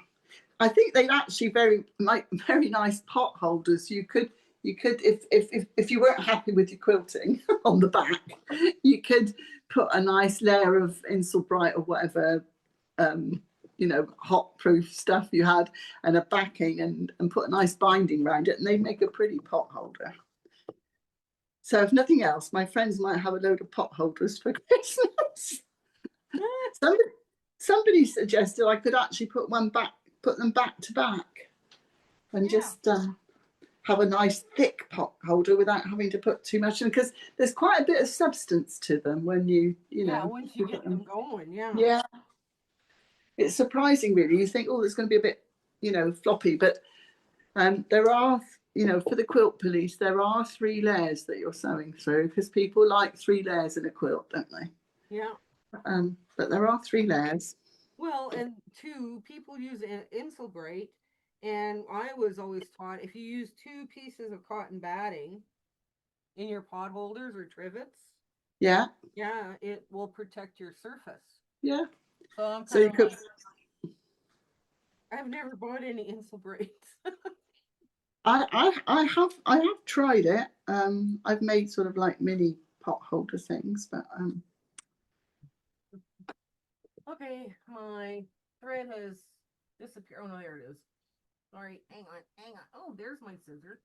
I think they actually very nice pot holders. You could if you weren't happy with your quilting on the back, you could put a nice layer of Insulbright or whatever hot proof stuff you had and a backing and put a nice binding around it and they make a pretty pot holder. So if nothing else, my friends might have a load of pot holders for Christmas. somebody, somebody suggested I could actually put them back to back and yeah, just have a nice thick pot holder without having to put too much in because there's quite a bit of substance to them when yeah. Once you you put get them. them going, yeah, Yeah, it's surprising really. You think, oh, there's going to be a bit, floppy, but there are, for the quilt police, there are 3 layers that you're sewing through because people like 3 layers in a quilt, don't they? yeah. But there are 3 layers. Well, and two, people use Insulbright, and I was always taught if you use two pieces of cotton batting in your pot holders or trivets, Yeah, yeah, it will protect your surface. yeah. So I'm So kind you of could. like, I've never bought any Insulbright. I have tried it. I've made sort of like mini pot holder things, but Okay, my thread has disappeared. Oh no, there it is. All right, hang on. Oh, there's my scissor.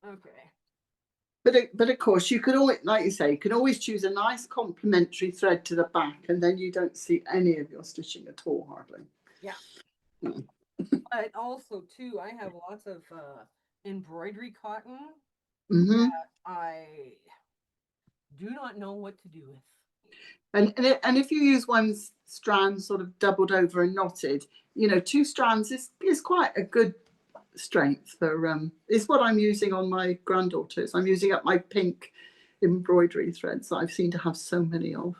Okay. but of course you could always, like you say, you can always choose a nice complementary thread to the back, and then you don't see any of your stitching at all, hardly. Yeah. Mm. But also too, I have lots of embroidery cotton Mm-hmm. that I do not know what to do with. And if you use one strand sort of doubled over and knotted, 2 strands is quite a good strength for is what I'm using on my granddaughters. I'm using up my pink embroidery threads that I've seen to have so many of.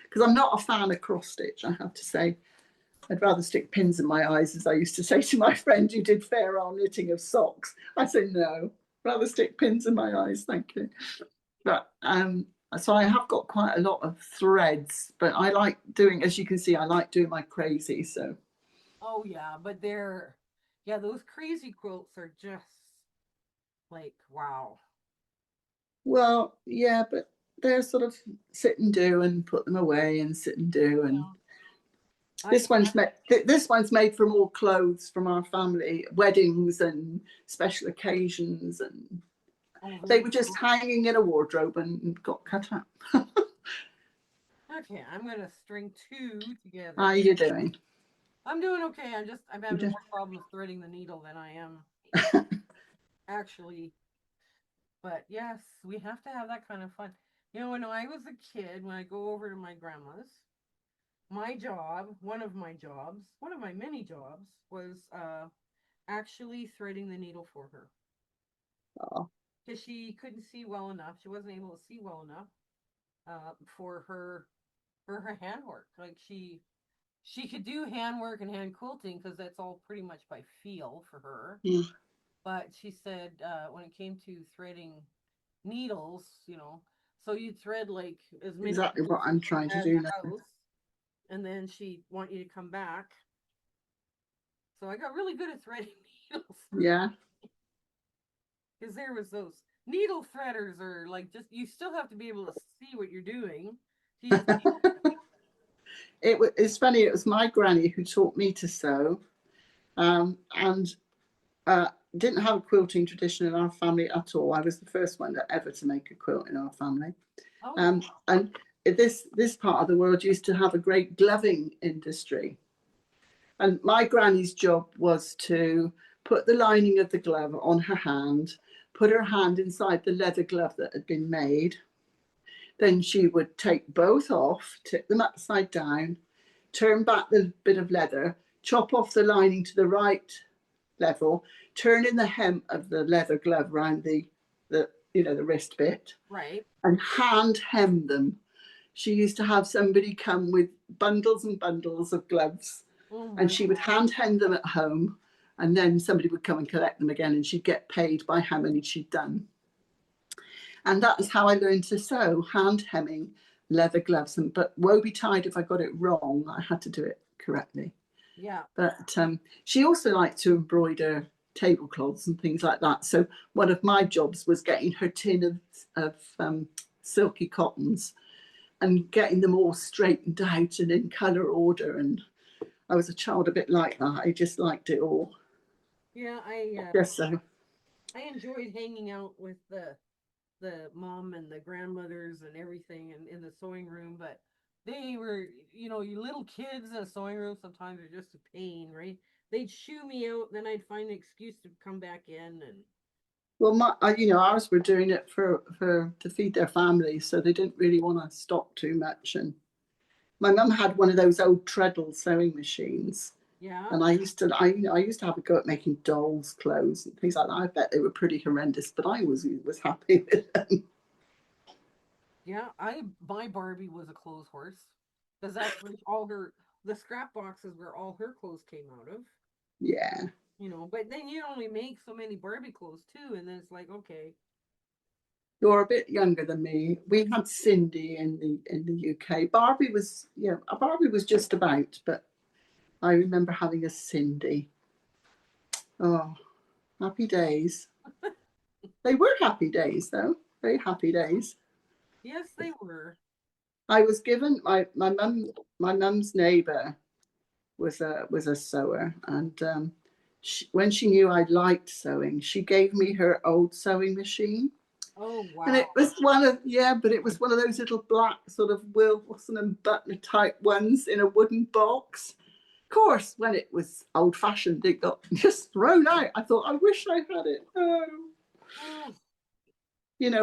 Because I'm not a fan of cross stitch, I have to say. I'd rather stick pins in my eyes, as I used to say to my friend who did fair arm knitting of socks. I say no, rather stick pins in my eyes, thank you. But so I have got quite a lot of threads, but I like doing, as you can see, I like doing my crazy. So Oh yeah, but those crazy quilts are just like wow. well, yeah, but they're sort of sit and do and put them away and sit and do and Yeah. I this one's made from all clothes from our family, weddings and special occasions, and oh they very were just cool. hanging in a wardrobe and got cut up. Okay, I'm gonna string two How are together. you doing? I'm doing okay. I'm You having do? more problems threading the needle than I am actually. But yes, we have to have that kind of fun. You know, when I was a kid, when I go over to my grandma's, my job, one of my many jobs, was actually threading the needle for her Oh, because she couldn't see well enough. She wasn't able to see well enough for her handwork. Like she could do handwork and hand quilting because that's all pretty much by feel for her. yeah, But she said when it came to threading needles, so you'd thread like as many exactly what needles as I'm she trying to had in do the now. house, and then she'd want you to come back. So I got really good at threading needles Yeah. because there was those needle threaders are like just you still have to be able to see what you're doing to use needle. It's funny. It was my granny who taught me to sew, and didn't have a quilting tradition in our family at all. I was the first one ever to make a quilt in our family. Oh, And this part of the world used to have a great gloving industry. And my granny's job was to put the lining of the glove on her hand, put her hand inside the leather glove that had been made. Then she would take both off, tip them upside down, turn back the bit of leather, chop off the lining to the right level, turn in the hem of the leather glove around the wrist bit, right. and hand hem them. She used to have somebody come with bundles and bundles of gloves, Oh and my she would hand hem them at home, and then somebody would come and collect them again, and she'd get paid by how many she'd done. And that is how I learned to sew, hand hemming leather gloves. But woe betide if I got it wrong, I had to do it correctly. yeah. But she also liked to embroider tablecloths and things like that. So one of my jobs was getting her tin of silky cottons and getting them all straightened out and in colour order. And I was a child a bit like that. I just liked it all. Yeah, Yes, so I enjoyed hanging out with the mom and the grandmothers and everything in the sewing room, but they were, you little kids in a sewing room sometimes are just a pain, right? They'd shoo me out, then I'd find an excuse to come back in, and well, ours were doing it for to feed their families, so they didn't really want to stop too much. And my mum had one of those old treadle sewing machines, yeah, and I used to have a go at making dolls' clothes and things like that. I bet they were pretty horrendous, but I was happy with them. yeah. I My Barbie was a clothes horse because that's where all her the scrap boxes where all her clothes came out of. Yeah, But then you only make so many Barbie clothes too, and then it's like, okay, you're a bit younger than me. We had Cindy in the UK. Barbie was just about, but I remember having a Cindy. Oh, happy days. They were happy days, though. Very happy days. yes, they were. I was given my mum's neighbour was a sewer, and when she knew I liked sewing, she gave me her old sewing machine, Oh and wow, it was but it was one of those little black sort of Wilson and Butler type ones in a wooden box. Of course, when it was old fashioned, it got just thrown out. I thought, I wish I had it. Oh, oh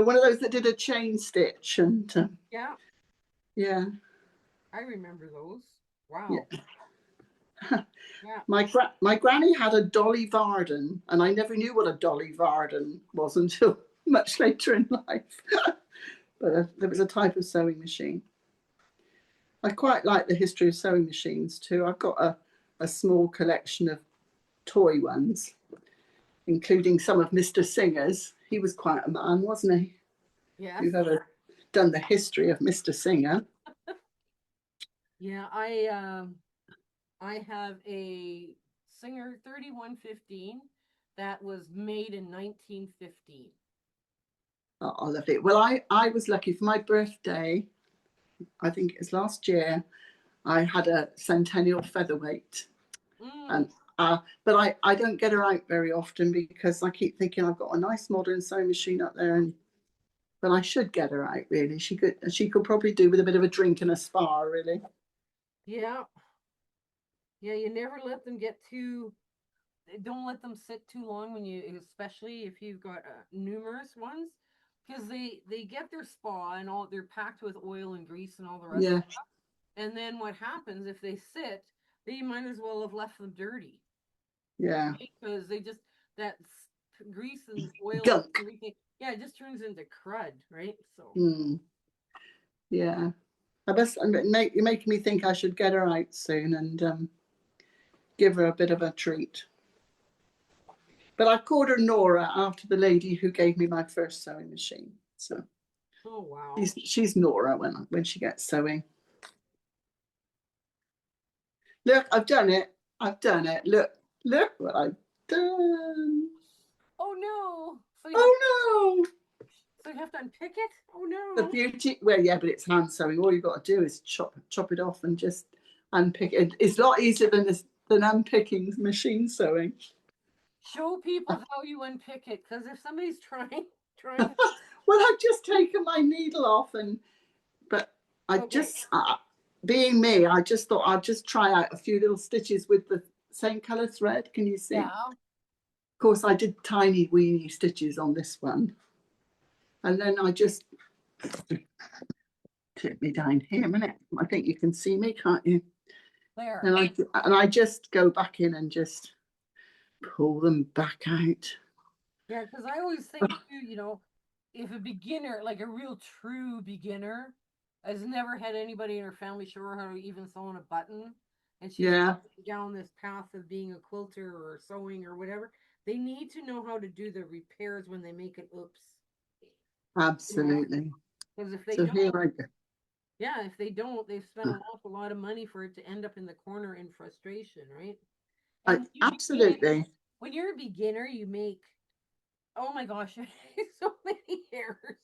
one of those that did a chain stitch, and yeah, yeah, I remember those. Wow, yeah. yeah. My granny had a Dolly Varden, and I never knew what a Dolly Varden was until much later in life. But there was a type of sewing machine. I quite like the history of sewing machines too. I've got a small collection of toy ones, including some of Mr. Singer's. He was quite a man, wasn't he? If Yes. you've ever done the history of Mr. Singer. Yeah, I have a Singer 3115 that was made in 1915. Oh, I love it. Well, I was lucky for my birthday. I think it was last year. I had a centennial featherweight, Mm, and but I don't get her out very often because I keep thinking I've got a nice modern sewing machine up there, and but I should get her out really. She could probably do with a bit of a drink and a spa really. yeah. Yeah, you never let them get too. Don't let them sit too long when you, especially if you've got numerous ones, because they get their spa and all. They're packed with oil and grease and all the rest. Yeah, And then what happens if they sit? They might as well have left them dirty, yeah. right? Because they just that grease and oil and Gunk. everything. Yeah, it just turns into crud, right? So Mm, yeah. I best you're making me think I should get her out soon and give her a bit of a treat. But I called her Nora after the lady who gave me my first sewing machine. So oh wow. she's Nora when she gets sewing. Look, I've done it. I've done it. Look what I've done. Oh no. Oh no. So you have to unpick it? Oh The no. beauty, well, yeah, but it's hand sewing. All you've got to do is chop it off and just unpick it. It's a lot easier than unpicking machine sewing. Show people how you unpick it, because if somebody's trying to. Well, I've just taken my needle off, but I Okay. just, being me, I just thought I'd just try out a few little stitches with the same colour thread. Can you see? Yeah. Of course, I did tiny weeny stitches on this one, and then I just tip me down here a minute. I think you can see me, can't you? There. And I just go back in and just pull them back out. Yeah, because I always think too, if a beginner, like a real true beginner, has never had anybody in her family show her how to even sew on a button, and she's Yeah, down this path of being a quilter or sewing or whatever, they need to know how to do the repairs when they make an oops. absolutely. Because if they So here don't, I go. yeah, if they don't, they've spent an awful lot of money for it to end up in the corner in frustration, right? And when you begin, Absolutely. when you're a beginner, you make, oh my gosh, so many errors.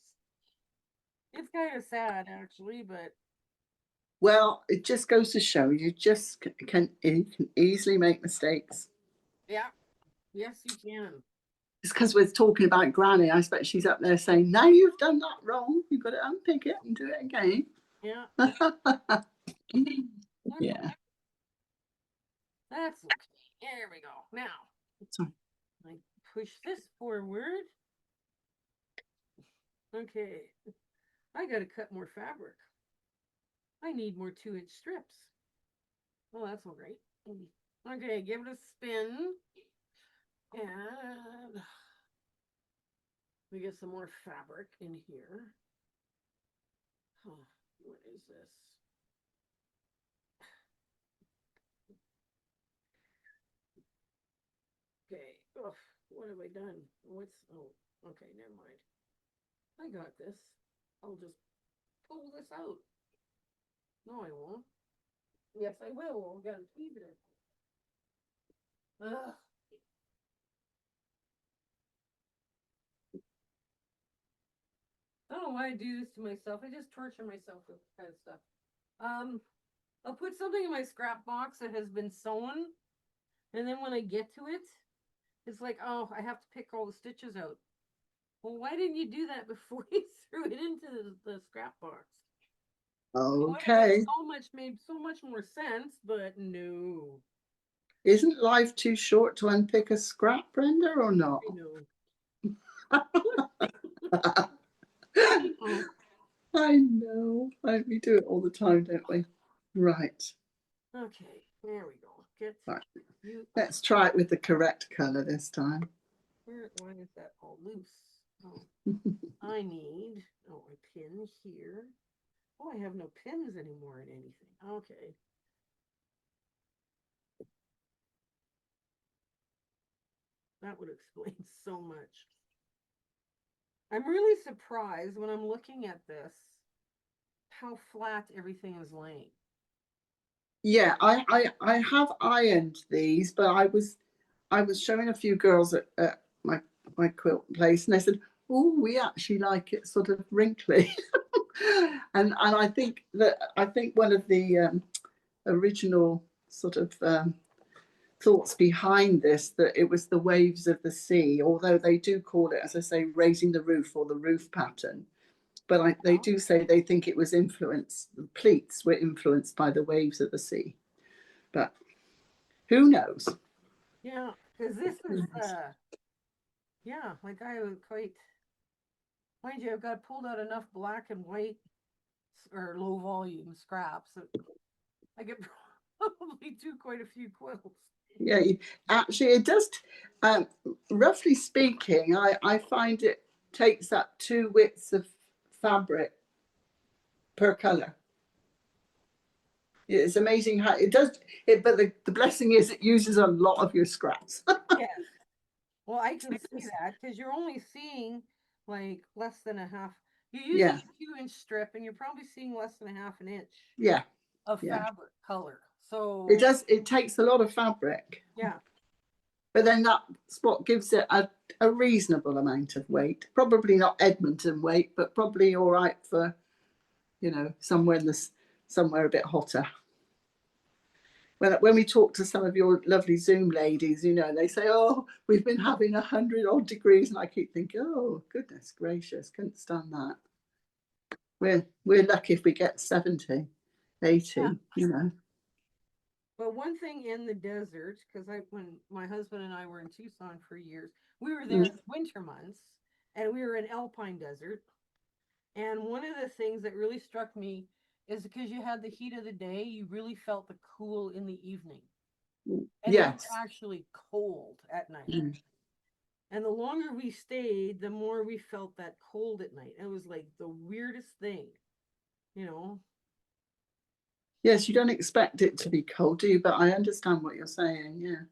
It's kind of sad actually, but Well, it just goes to show you can easily make mistakes. yeah, yes, you can. It's because we're talking about Granny. I expect she's up there saying, "Now you've done that wrong. You've got to unpick it and do it again." Yeah, Yeah. that's okay. There we go. Now, Sorry. I push this forward. Okay, I got to cut more fabric. I need more 2-inch strips. Oh, that's all right. Okay, give it a spin. And we get some more fabric in here. Oh, what is this? Okay. Oh, what have I done? Oh, okay, never mind. I got this. I'll just pull this out. No, I won't. Yes, I will. I've got a tweezer. Ugh. I don't know why I do this to myself. I just torture myself with this kind of stuff. Um, I'll put something in my scrap box that has been sewn, and then when I get to it, it's like, oh, I have to pick all the stitches out. Well, why didn't you do that before you threw it into the scrap box? It would have been Okay. made so much more sense, but no. Isn't life too short to unpick a scrap, Brenda, or not? I know. I know. I know. We do it all the time, don't we? Right. Okay, there we go. Get Right. you. Let's try it with the correct colour this time. Why is that all loose? Oh, I need. Oh, a pin here. Oh, I have no pins anymore in anything. Okay. That would explain so much. I'm really surprised when I'm looking at this how flat everything is laying. Yeah, I have ironed these, but I was showing a few girls at my quilt place, and they said, "Oh, we actually like it sort of wrinkly," and I think one of the original sort of thoughts behind this that it was the waves of the sea, although they do call it, as I say, raising the roof or the roof pattern. But they Yeah. do say they think it was influenced. The pleats were influenced by the waves of the sea, but. Who knows? Yeah, because this is yeah, like I was quite mind you, I've got pulled out enough black and white or low volume scraps that I could probably do quite a few quilts. Yeah, actually, it does. Um, Roughly speaking, I find it takes up 2 widths of fabric per color. It's amazing how it does it, but the blessing is it uses a lot of your scraps. Yes. Well, I can see that because you're only seeing like less than a half. You're using Yeah, a 2 inch strip and you're probably seeing less than a half an inch yeah, of yeah. fabric color. So, It does. It takes a lot of fabric, yeah. but then that's what gives it a reasonable amount of weight. Probably not Edmonton weight, but probably all right for somewhere in this somewhere a bit hotter. When we talk to some of your lovely Zoom ladies, they say, "Oh, we've been having 100 odd degrees," and I keep thinking, "Oh, goodness gracious, couldn't stand that." We're lucky if we get 70, Yeah. 80, But one thing in the desert, because when my husband and I were in Tucson for years, we were there in Mm, winter months and we were in alpine desert. And one of the things that really struck me is because you had the heat of the day, you really felt the cool in the evening. And it was yes. actually cold at night. Mm. And the longer we stayed, the more we felt that cold at night. It was like the weirdest thing, you know? Yes, you don't expect it to be cold, do you? But I understand what you're saying. Yeah.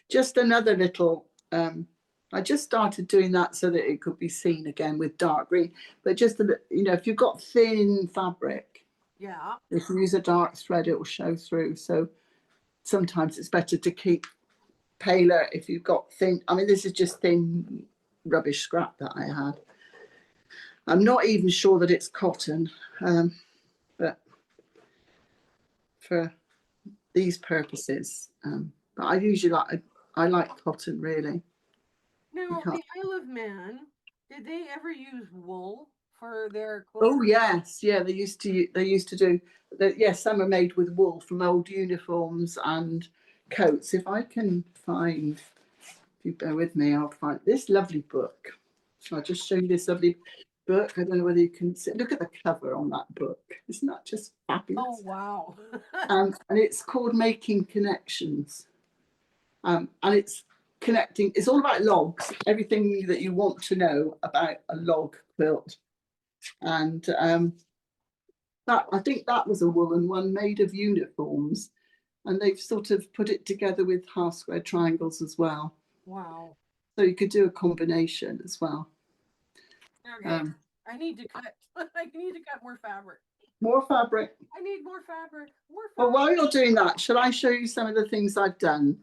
Just another little. I just started doing that so that it could be seen again with dark green. But just if you've got thin fabric, Yeah. if you use a dark thread, it will show through. So sometimes it's better to keep paler if you've got thin. I mean, this is just thin rubbish scrap that I had. I'm not even sure that it's cotton, but for these purposes, but I like cotton really. You Now, can't. the Isle of Man, did they ever use wool for their Oh quilting? yes, yeah. They used to do that. Yes, some are made with wool from old uniforms and coats. If I can find, if you bear with me, I'll find this lovely book. I'll just show you this lovely book. I don't know whether you can see. Look at the cover on that book. Isn't that just Oh, fabulous? wow. And it's called Making Connections. And it's connecting. It's all about logs. Everything that you want to know about a log quilt. And that I think that was a woolen one made of uniforms, and they've sort of put it together with half square triangles as well. Wow. So you could do a combination as well. Okay. Um, I need to cut. I need to cut more fabric. More fabric. I need more fabric. More Well, while fabric. you're doing that, shall I show you some of the things I've done?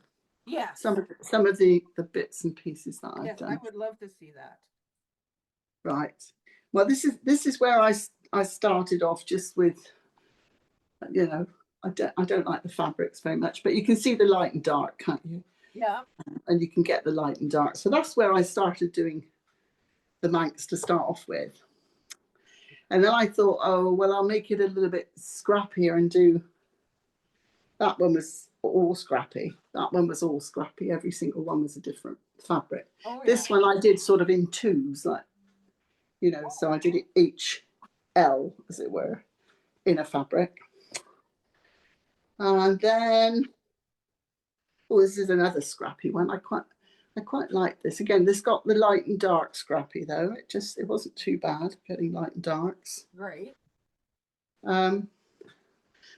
Yes. Some of the bits and pieces that I've Yes, I done. would love to see that. Right. Well, this is where I started off just with, you know, I don't like the fabrics very much, but you can see the light and dark, can't you? Yeah. And you can get the light and dark. So that's where I started doing the Manx to start off with. And then I thought, oh well, I'll make it a little bit scrappier and do that one was all scrappy. That one was all scrappy. Every single one was a different fabric. Oh, yeah. This one I did sort of in twos, like so I did it each L, as it were, in a fabric. And then, oh, this is another scrappy one. I quite like this. Again, this got the light and dark scrappy though. It wasn't too bad getting light and darks. Great. Um,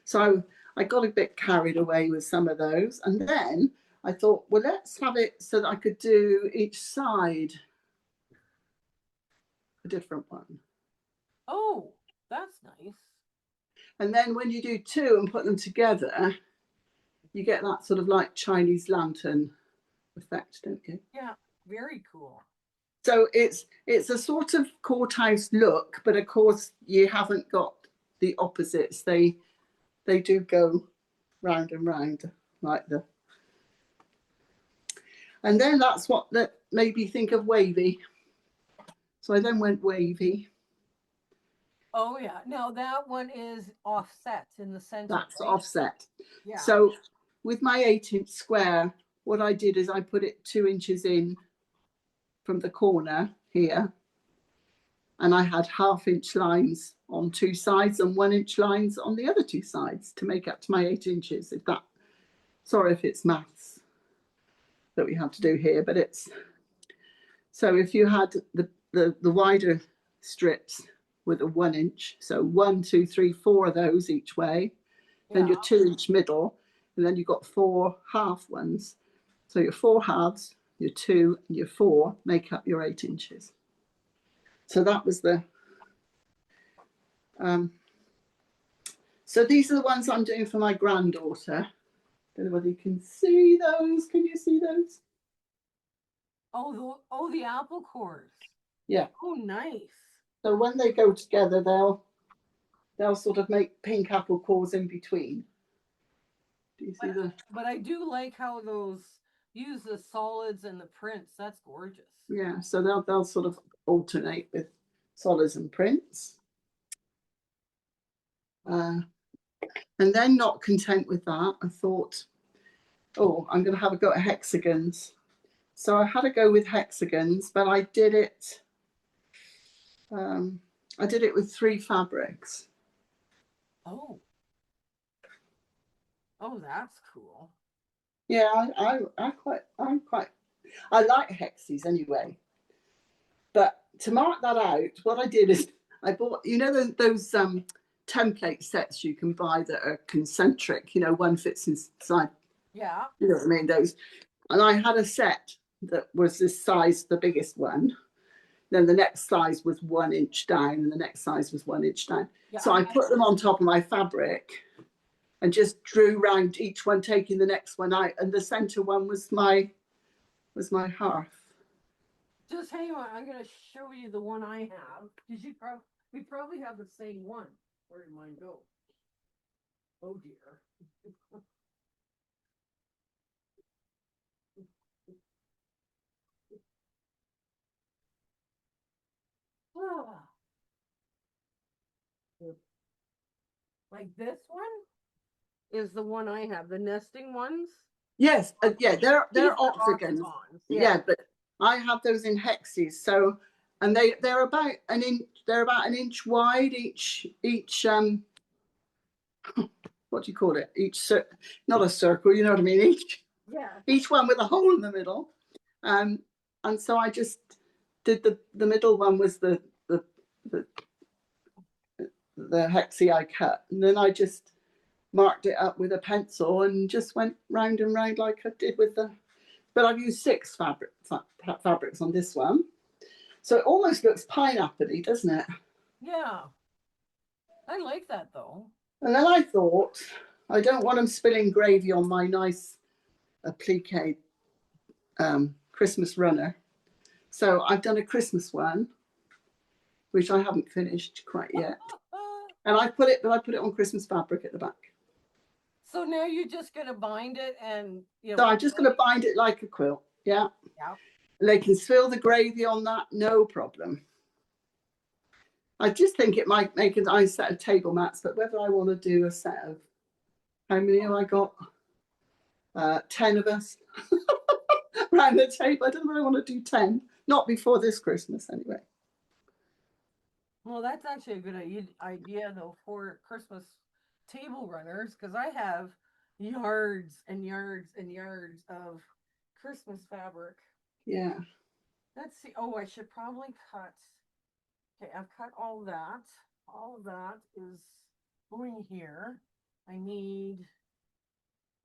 so I got a bit carried away with some of those, and then I thought, well, let's have it so that I could do each side a different one. Oh, that's nice. And then when you do two and put them together, you get that sort of like Chinese lantern effect, don't you? Yeah. Very cool. So it's a sort of courthouse look, but of course you haven't got the opposites. They do go round and round like the. And then that's what that made me think of wavy. So I then went wavy. Oh yeah. Now that one is offset in the center, That's right? offset. Yeah. So with my 8-inch square, what I did is I put it 2 inches in from the corner here, and I had 1/2 inch lines on two sides and 1 inch lines on the other two sides to make up to my 8 inches. If that, sorry if it's maths that we have to do here, but it's, so if you had the wider strips with a 1 inch, so 1, 2, 3, 4 of those each way, then Yeah. your 2 inch middle, and then you've got 4 half ones. So your 4 halves, your 2 and your 4 make up your 8 inches. So that was the, so these are the ones I'm doing for my granddaughter. Anybody can see those? Can you see those? Oh, the apple cores. Yeah. Oh, nice. So when they go together, they'll sort of make pink apple cores in between. Do you see the? But I do like how those use the solids and the prints. That's gorgeous. Yeah. So they'll sort of alternate with solids and prints. And then, not content with that, I thought, oh, I'm going to have a go at hexagons. So I had a go with hexagons, but I did it. I did it with 3 fabrics. Oh. Oh, that's cool. Yeah, I like hexes anyway. But to mark that out, what I did is I bought, you know, those template sets you can buy that are concentric, you know, one fits inside. Yeah. You know what I mean? Those. And I had a set that was this size, the biggest one. Then the next size was 1 inch down, and the next size was 1 inch down. Yeah. So I put them on top of my fabric and just drew round each one, taking the next one out. And the center one was my hearth. Just hang on. I'm gonna show you the one I have. Did you we probably have the same one. Where did mine go? Oh dear. Ah. Like this one is the one I have. The nesting ones. Yes, yeah, they're octagons. Yeah. Yeah, but I have those in hexes. So, and they're about an inch. They're about an inch wide each. What do you call it? Not a circle. You know what I mean? Each one with a hole in the middle. And so I just did the middle one was the hexie I cut, and then I just marked it up with a pencil and just went round and round like I did with the. But I've used 6 fabrics on this one, so it almost looks pineapple-y, doesn't it? Yeah. I like that though. And then I thought, I don't want them spilling gravy on my nice applique Christmas runner. So I've done a Christmas one, which I haven't finished quite yet. And I put it on Christmas fabric at the back. So now you're just gonna bind it and So I'm just going to bind it like a quilt. Yeah. Yeah. They can spill the gravy on that, no problem. I just think it might make a nice set of table mats, but whether I want to do a set of, how many have I got? 10 of us around the table. I don't know if I want to do 10. Not before this Christmas, anyway. Well, that's actually a good idea though for Christmas table runners because I have yards and yards and yards of Christmas fabric. Yeah. Let's see. Oh, I should probably cut. Okay, I've cut all that. All of that is going here. I need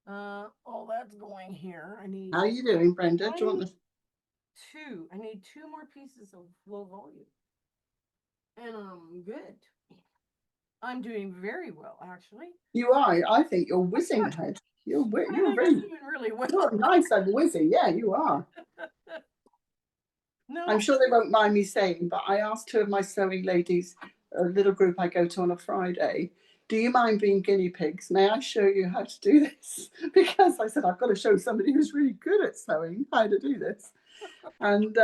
all that's going here. I need How are you doing, Brenda? Do you want to? I need 2 more pieces of low volume. And I'm good. I'm doing very well, actually. You are. I think you're whizzing ahead. You're very doing really well. You're nice and whizzy. Yeah, you are. No. I'm sure they won't mind me saying, but I asked 2 of my sewing ladies, a little group I go to on a Friday, do you mind being guinea pigs? May I show you how to do this? Because I said, I've got to show somebody who's really good at sewing how to do this. And,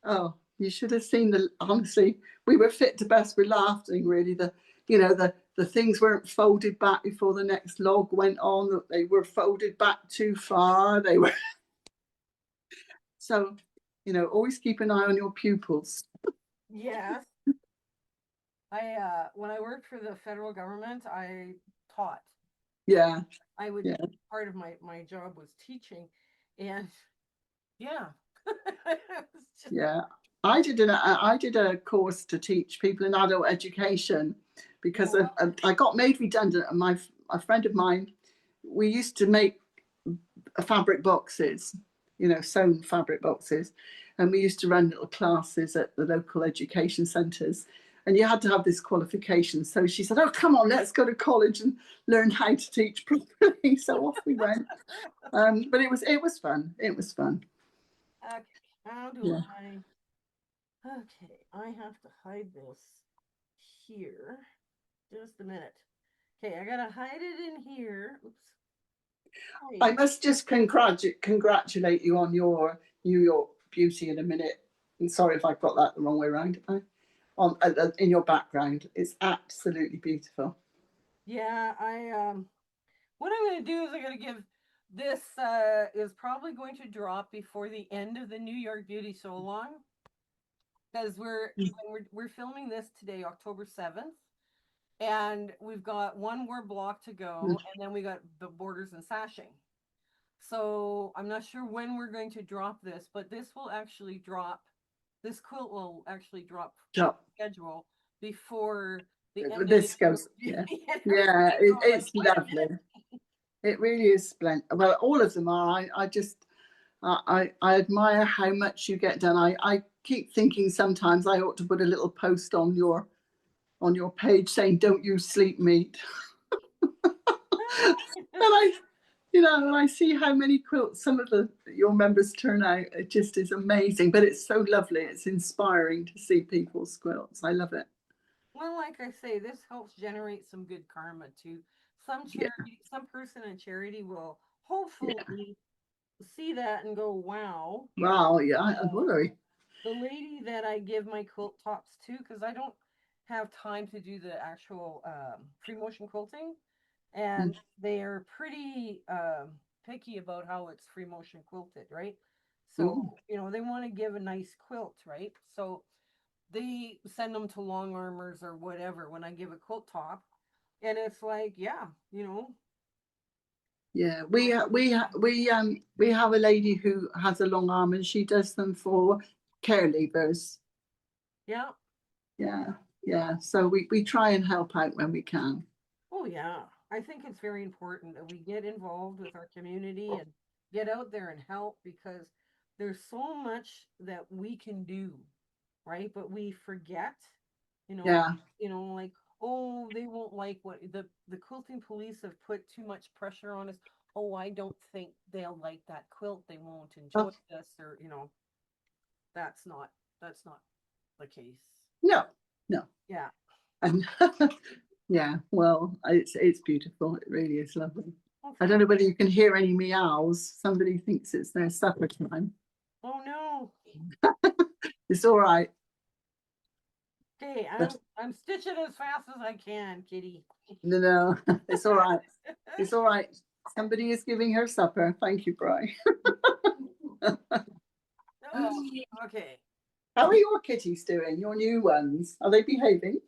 oh, You should have seen the. Honestly, we were fit to burst with laughing. Really, the things weren't folded back before the next log went on. They were folded back too far. They were so. Always keep an eye on your pupils. Yes. When I worked for the federal government, I taught. Yeah, I would yeah, part of my job was teaching, and yeah, it's just yeah. I did a course to teach people in adult education because yeah. I got made redundant, and my a friend of mine, we used to make fabric boxes, sewn fabric boxes. And we used to run little classes at the local education centres. And you had to have this qualification. So she said, "Oh, come on, let's go to college and learn how to teach properly." So off we went. But it was fun. It was fun. Okay, how do Yeah. I? Okay, I have to hide this here. Just a minute. Okay, I gotta hide it in here. Oops. I Hide. must just congratulate you on your New York beauty in a minute. And sorry if I've got that the wrong way around. In your background, it's absolutely beautiful. Yeah, what I'm gonna do is I'm gonna give this is probably going to drop before the end of the New York Beauty so long because we're filming this today, October 7th, and we've got one more block to go, and then we got the borders and sashing. So I'm not sure when we're going to drop this, but this will actually drop. This quilt will actually drop So schedule before the end of the this goes, year. yeah, And yeah. everybody's all like, It's wait a minute. lovely. It really is splendid. Well, all of them are. I just I admire how much you get done. I keep thinking sometimes I ought to put a little post on your page saying don't use sleep meat. And I see how many quilts some of your members turn out. It just is amazing. But it's so lovely. It's inspiring to see people's quilts. I love it. Well, like I say, this helps generate some good karma too. Some Yeah, charity, some person in charity will yeah. hopefully see that and go, wow. Wow, yeah, I Uh, worry. the lady that I give my quilt tops to, because I don't have time to do the actual free motion quilting, Mm. and they are pretty picky about how it's free motion quilted, right? So, Ooh, they want to give a nice quilt, right? So they send them to long armors or whatever when I give a quilt top. And it's like, yeah, yeah. We have a lady who has a long arm and she does them for care leavers. yeah, Yeah, yeah. So we try and help out when we can. oh, yeah. I think it's very important that we get involved with our community and get out there and help because there's so much that we can do, right? But we forget, you know, Yeah. like, oh, they won't like what the quilting police have put too much pressure on us. Oh, I don't think they'll like that quilt. They won't enjoy Oh, this, or that's not the case. no, no. Yeah. And yeah, well, it's beautiful. It really is lovely. Oh, I don't know whether you can hear any meows. Somebody thinks it's their supper time. oh no. It's all right. Okay, But I'm stitching as fast as I can, kitty. no, no, it's all right. It's all right. Somebody is giving her supper. Thank you, Bri. Oh, okay. How are your kitties doing? Your new ones? Are they behaving?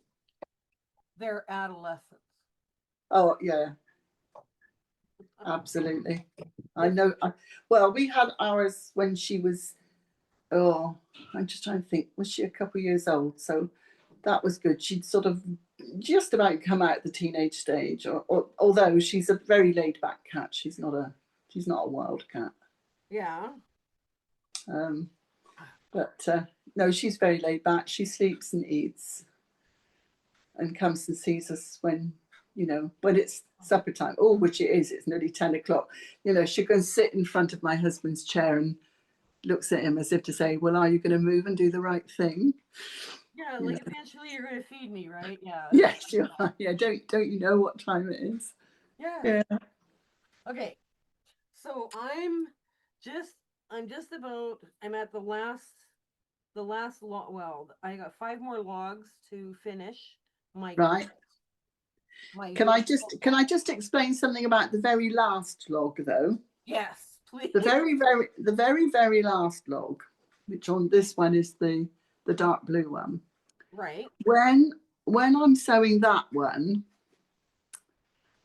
They're adolescents. Oh, yeah, absolutely. I If know. Well, we had ours when she was, oh, I'm just trying to think, was she a couple of years old? So that was good. She'd sort of just about come out the teenage stage, although she's a very laid back cat. She's not a wild cat. yeah. Um, but no, she's very laid back. She sleeps and eats and comes and sees us when it's supper time. Oh, which it is. It's nearly 10 o'clock. She can sit in front of my husband's chair and looks at him as if to say, "Well, are you going to move and do the right thing?" Yeah, You know. like eventually you're gonna feed me, right? Yeah. Yes, you are. Yeah. Don't you know what time it is? Yes. Yeah. Okay. So just I'm at the last log. Well, I got 5 more logs to finish my quilt. Right. My Can I just explain something about the very last log though? yes, please. The very last log, which on this one is the dark blue one. Right. When I'm sewing that one,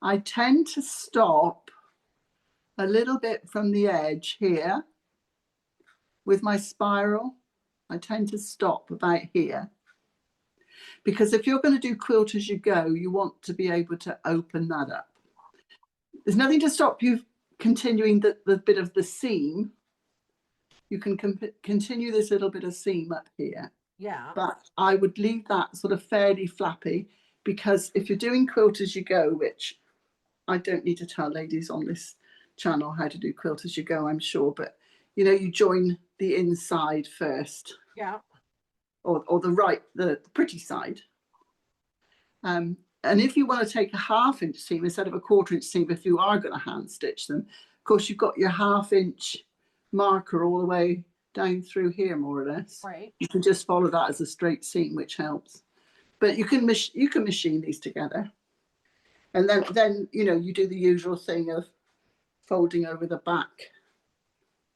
I tend to stop a little bit from the edge here with my spiral. I tend to stop about here because if you're going to do quilt as you go, you want to be able to open that up. There's nothing to stop you continuing the bit of the seam. You can continue this little bit of seam up here, Yeah. but I would leave that sort of fairly flappy because if you're doing quilt as you go, which I don't need to tell ladies on this channel how to do quilt as you go, I'm sure, but you join the inside first, Yeah. or the pretty side. And if you want to take a 1/2 inch seam instead of a 1/4 inch seam, if you are going to hand stitch them, of course you've got your 1/2 inch marker all the way down through here, more or less. Right. You can just follow that as a straight seam, which helps. But you can machine these together, and then you do the usual thing of folding over the back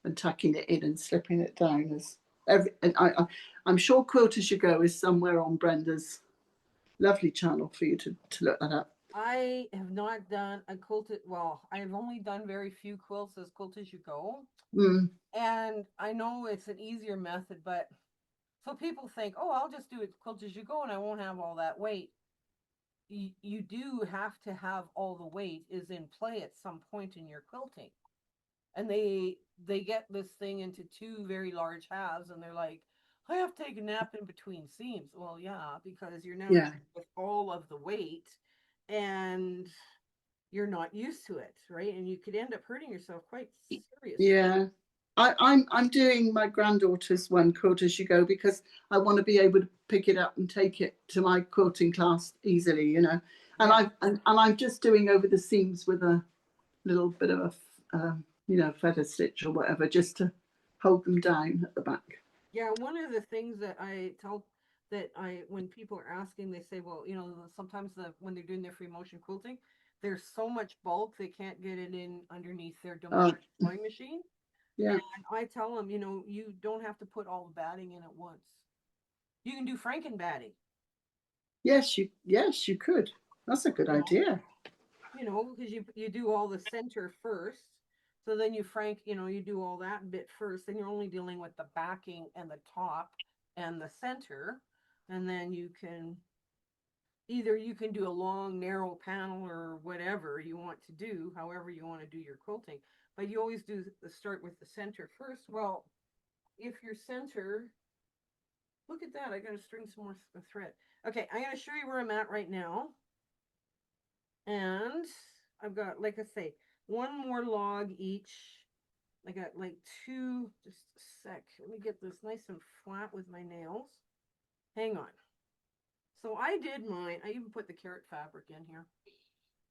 and tucking it in and slipping it down as and I'm sure Quilt as you go is somewhere on Brenda's lovely channel for you to look that up. I have not done a quilted. Well, I have only done very few quilts as quilt as you go, Mm, and I know it's an easier method, but so people think, oh, I'll just do it quilt as you go, and I won't have all that weight. You do have to have all the weight is in play at some point in your quilting, and they get this thing into two very large halves, and they're like, I have to take a nap in between seams. Well, yeah, because you're now yeah, with all of the weight, and you're not used to it, right? And you could end up hurting yourself quite seriously. yeah. I'm doing my granddaughter's one quilt as you go because I want to be able to pick it up and take it to my quilting class easily. And Yeah. I'm just doing over the seams with a little bit of a feather stitch or whatever, just to hold them down at the back. Yeah, one of the things that I tell that I when people are asking, they say, well, sometimes when they're doing their free motion quilting, there's so much bulk they can't get it in underneath their Oh, sewing machine. yeah. And I tell them, you don't have to put all the batting in at once. You can do Franken batting, Yes, you could. That's a good you know, idea. because you do all the center first. So then you do all that bit first. Then you're only dealing with the backing and the top and the center. And then you can do a long, narrow panel or whatever you want to do, however you want to do your quilting. But you always start with the center first. Well, if your center, look at that, I got to string some more thread. Okay, I'm going to show you where I'm at right now. And I've got, like I say, one more log each. I got like two, just a sec. Let me get this nice and flat with my nails. Hang on. So I did mine. I even put the carrot fabric in here.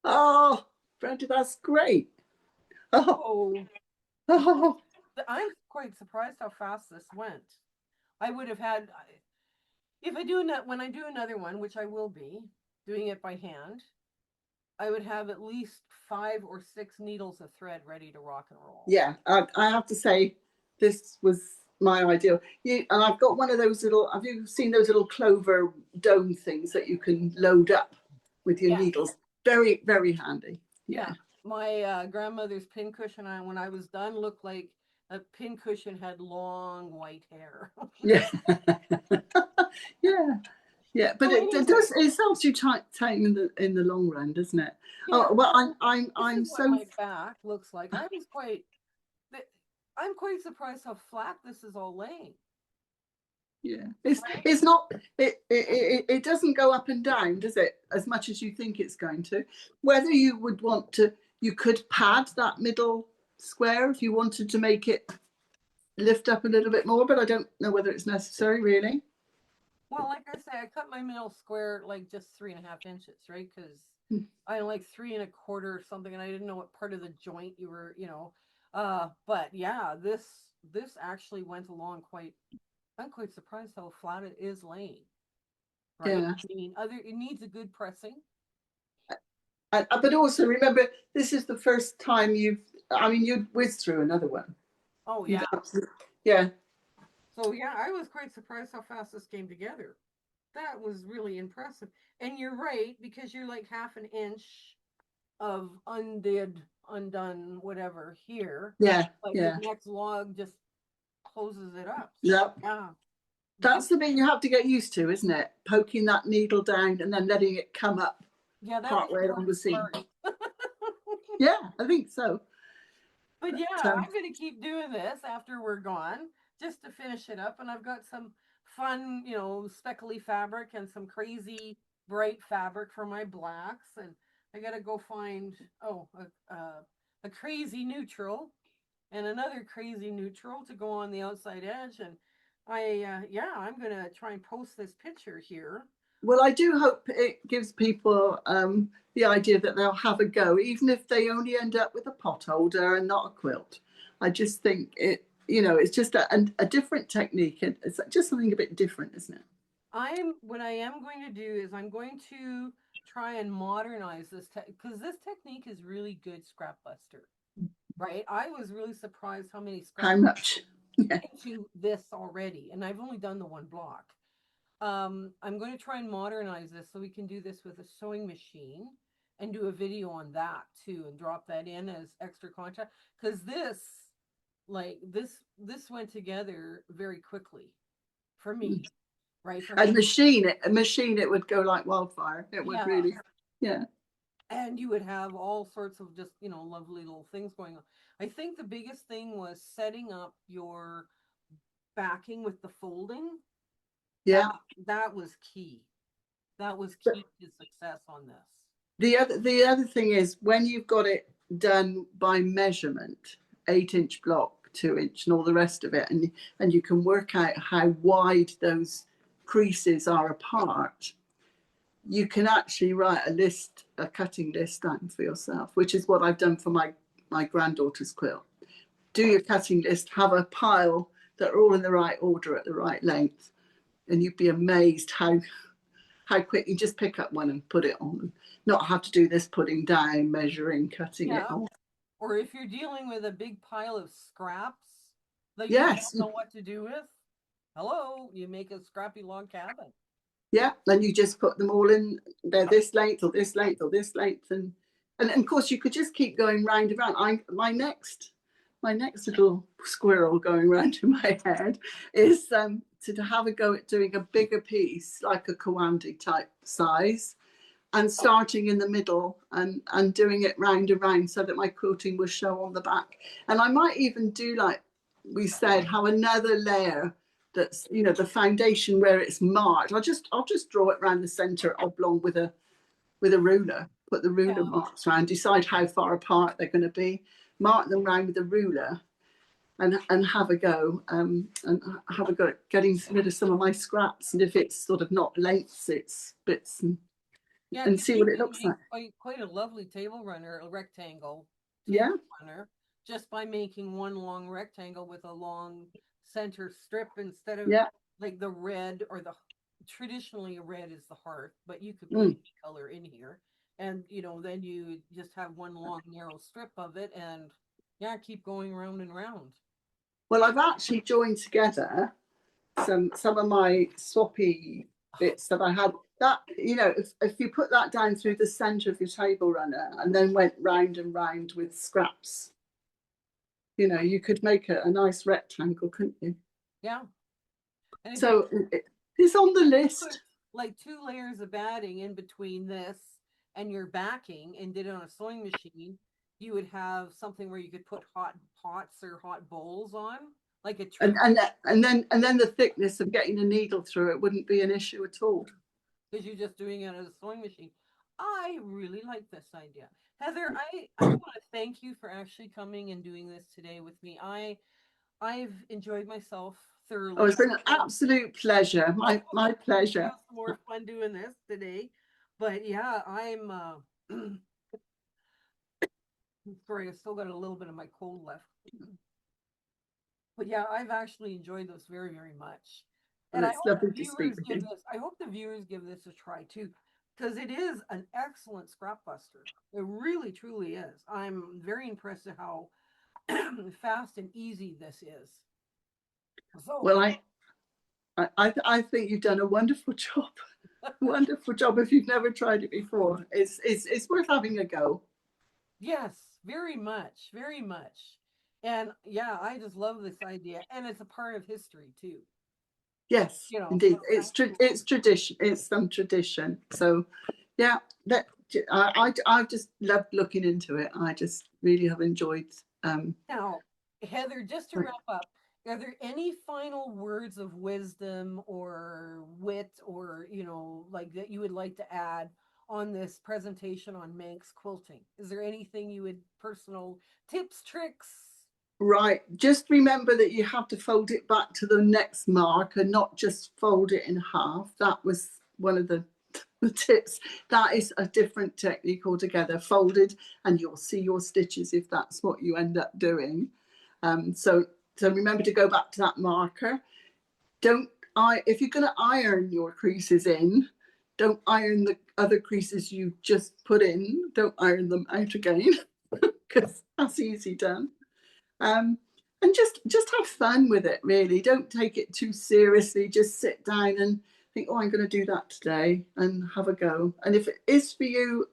Oh, Brenda, that's great. Oh, Oh, oh, I'm quite surprised how fast this went. I would have had, if I do when I do another one, which I will be doing it by hand, I would have at least 5 or 6 needles of thread ready to rock and roll. yeah. I have to say, this was my ideal. And I've got one of those little. Have you seen those little clover dome things that you can load up with your Yeah, needles? Very, very handy. yeah. Yeah. My grandmother's pincushion, when I was done, looked like a pincushion had long white hair. Yeah. Yeah. Yeah, but So it anyway, does. It helps you tighten in the long run, doesn't it? yeah. Oh well, So this I'm is what so my back looks like. I'm quite surprised how flat this is all laying. yeah. Right? It's not. It doesn't go up and down, does it? As much as you think it's going to. Whether you would want to, you could pad that middle square if you wanted to make it lift up a little bit more, but I don't know whether it's necessary really. Well, like I say, I cut my middle square like just 3.5 inches, right? Because I like 3 1/4 or something, and I didn't know what part of the joint you were. But yeah, this actually went along I'm quite surprised how flat it is laying, right? Yeah. I mean, other it needs a good pressing. But also remember, this is the first time I mean, you'd whiz through another one. Oh You'd yeah. absolutely, yeah, So yeah, I was quite surprised how fast this came together. That was really impressive. And you're right, because you're like half an inch of undone, whatever here. yeah, But the yeah. next log just closes it up. So No, yeah. that's the bit you have to get used to, isn't it? Poking that needle down and then letting it come up Yeah, that was part the way along the hardest seam. part. Yeah, I think so. But yeah, But, I'm going to keep doing this after we're gone just to finish it up. And I've got some fun, speckly fabric and some crazy bright fabric for my blacks. And I got to go find, a crazy neutral and another crazy neutral to go on the outside edge. And I'm going to try and post this picture here. well, I do hope it gives people the idea that they'll have a go, even if they only end up with a pot holder and not a quilt. I just think it's just a different technique. And it's just something a bit different, isn't it? What I am going to do is I'm going to try and modernize this because this technique is really good scrap buster, right? I was really surprised how many How scraps much? Yeah. into this already, and I've only done the one block. I'm going to try and modernize this so we can do this with a sewing machine and do a video on that too, and drop that in as extra content because this went together very quickly for me, right? For And me, a machine, it would go like wildfire. It would yeah. really, yeah. And you would have all sorts of just lovely little things going on. I think the biggest thing was setting up your backing with the folding. Yeah. That was key. That was But key to success on this. the other thing is when you've got it done by measurement, 8-inch block, 2-inch, and all the rest of it, and you can work out how wide those creases are apart, you can actually write a cutting list down for yourself, which is what I've done for my granddaughter's quilt. Do your cutting list, have a pile that are all in the right order at the right length, and you'd be amazed how quick you just pick up one and put it on, and not have to do this putting down, measuring, cutting it Yeah. all. Or if you're dealing with a big pile of scraps that you don't Yes, know what to do with, hello, you make a scrappy log cabin. yeah, and you just put them all in. They're this length or this length or this length, and of course you could just keep going round and round. My next little squirrel going round in my head is to have a go at doing a bigger piece like a Kawandi type size, and starting in the middle and doing it round and round so that my quilting will show on the back. And I might even do, like we said, have another layer that's the foundation where it's marked. I'll just draw it around the center oblong with a ruler, put the ruler Yeah. marks around, decide how far apart they're going to be, mark them round with a ruler, and have a go, and have a go at getting rid of some of my scraps. And if it's sort of not lengths, it's bits, Yeah, and because see you what it can looks make like. quite a lovely table runner, a rectangle Yeah, table runner, just by making one long rectangle with a long center strip instead of yeah. like the red or the traditionally red is the heart, but you could put Mm. any color in here. And then you just have one long narrow strip of it and yeah, keep going round and round. Well, I've actually joined together some of my swappy bits that I had. That if you put that down through the centre of your table runner and then went round and round with scraps, you could make a nice rectangle, couldn't you? Yeah. And if you So it's on the put list. like two layers of batting in between this and your backing and did it on a sewing machine, you would have something where you could put hot pots or hot bowls on, like a And trim, and and then the thickness of getting a needle through it wouldn't be an issue at all. because you're just doing it as a sewing machine. I really like this idea. Heather, I want to thank you for actually coming and doing this today with me. I've enjoyed myself Oh, it's thoroughly. been an absolute pleasure. My Have pleasure. some more fun doing this today. But yeah, I'm sorry, I still got a little bit of my cold left. But yeah, I've actually enjoyed this very, very much. And And I it's hope the lovely to speak viewers with give you. this, I hope the viewers give this a try too, because it is an excellent scrap buster. It really, truly is. I'm very impressed at how fast and easy this is. So, Well, I think you've done a wonderful job. Wonderful job. If you've never tried it before, it's worth having a go. yes, very much, very much. And yeah, I just love this idea. And it's a part of history too, Yes, you know, indeed. from It's tradition. It's some tradition. So, yeah, that I've just loved looking into it. I just really have enjoyed. now, Heather, just to Like, wrap up, are there any final words of wisdom or wit or, like that you would like to add on this presentation on Manx quilting? Is there anything you would personal tips, tricks? right. Just remember that you have to fold it back to the next mark and not just fold it in half. That was one of the tips. That is a different technique altogether. Folded, and you'll see your stitches if that's what you end up doing. So remember to go back to that marker. Don't if you're going to iron your creases in, don't iron the other creases you just put in. Don't iron them out again because that's easy done. Um, and just have fun with it. Really, don't take it too seriously. Just sit down and think, oh, I'm going to do that today, and have a go. And if it is for you,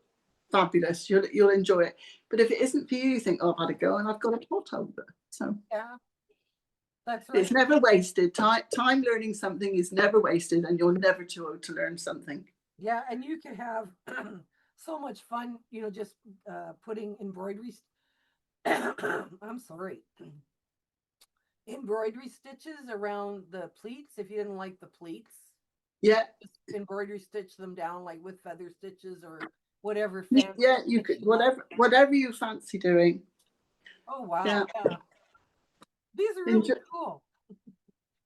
fabulous. You'll enjoy it. But if it isn't for you, you think, oh, I've had a go and I've got a pot over. So Yeah, that's it's right. never wasted. Time learning something is never wasted, and you're never too old to learn something. Yeah, and you can have so much fun, just putting embroidery. I'm sorry. Embroidery stitches around the pleats if you didn't like the pleats. Yeah, Just embroidery stitch them down like with feather stitches or whatever fancy yeah. You could stitching up. whatever you fancy doing. Oh wow, Yeah, yeah. These are really enjoy. cool.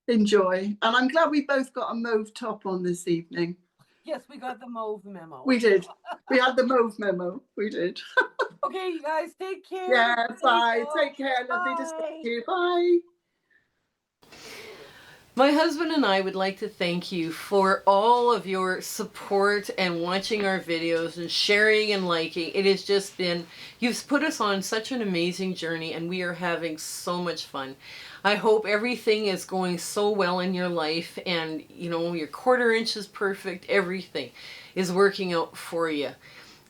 Enjoy. And I'm glad we both got a mauve top on this evening. Yes, we got the mauve memo. We did. We had the mauve memo. We did. Okay, you guys take care. Yeah, Safe bye. out. Take care. Lovely to speak Bye. to you. Bye. My husband and I would like to thank you for all of your support and watching our videos and sharing and liking. It has just been, you've put us on such an amazing journey and we are having so much fun. I hope everything is going so well in your life and your quarter inch is perfect. Everything is working out for you.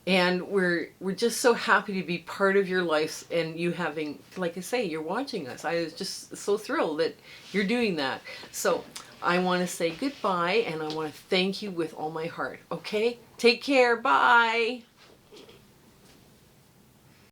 And we're just so happy to be part of your life and you having, like I say, you're watching us. I was just so thrilled that you're doing that. So I want to say goodbye and I want to thank you with all my heart. Okay, take care. Bye.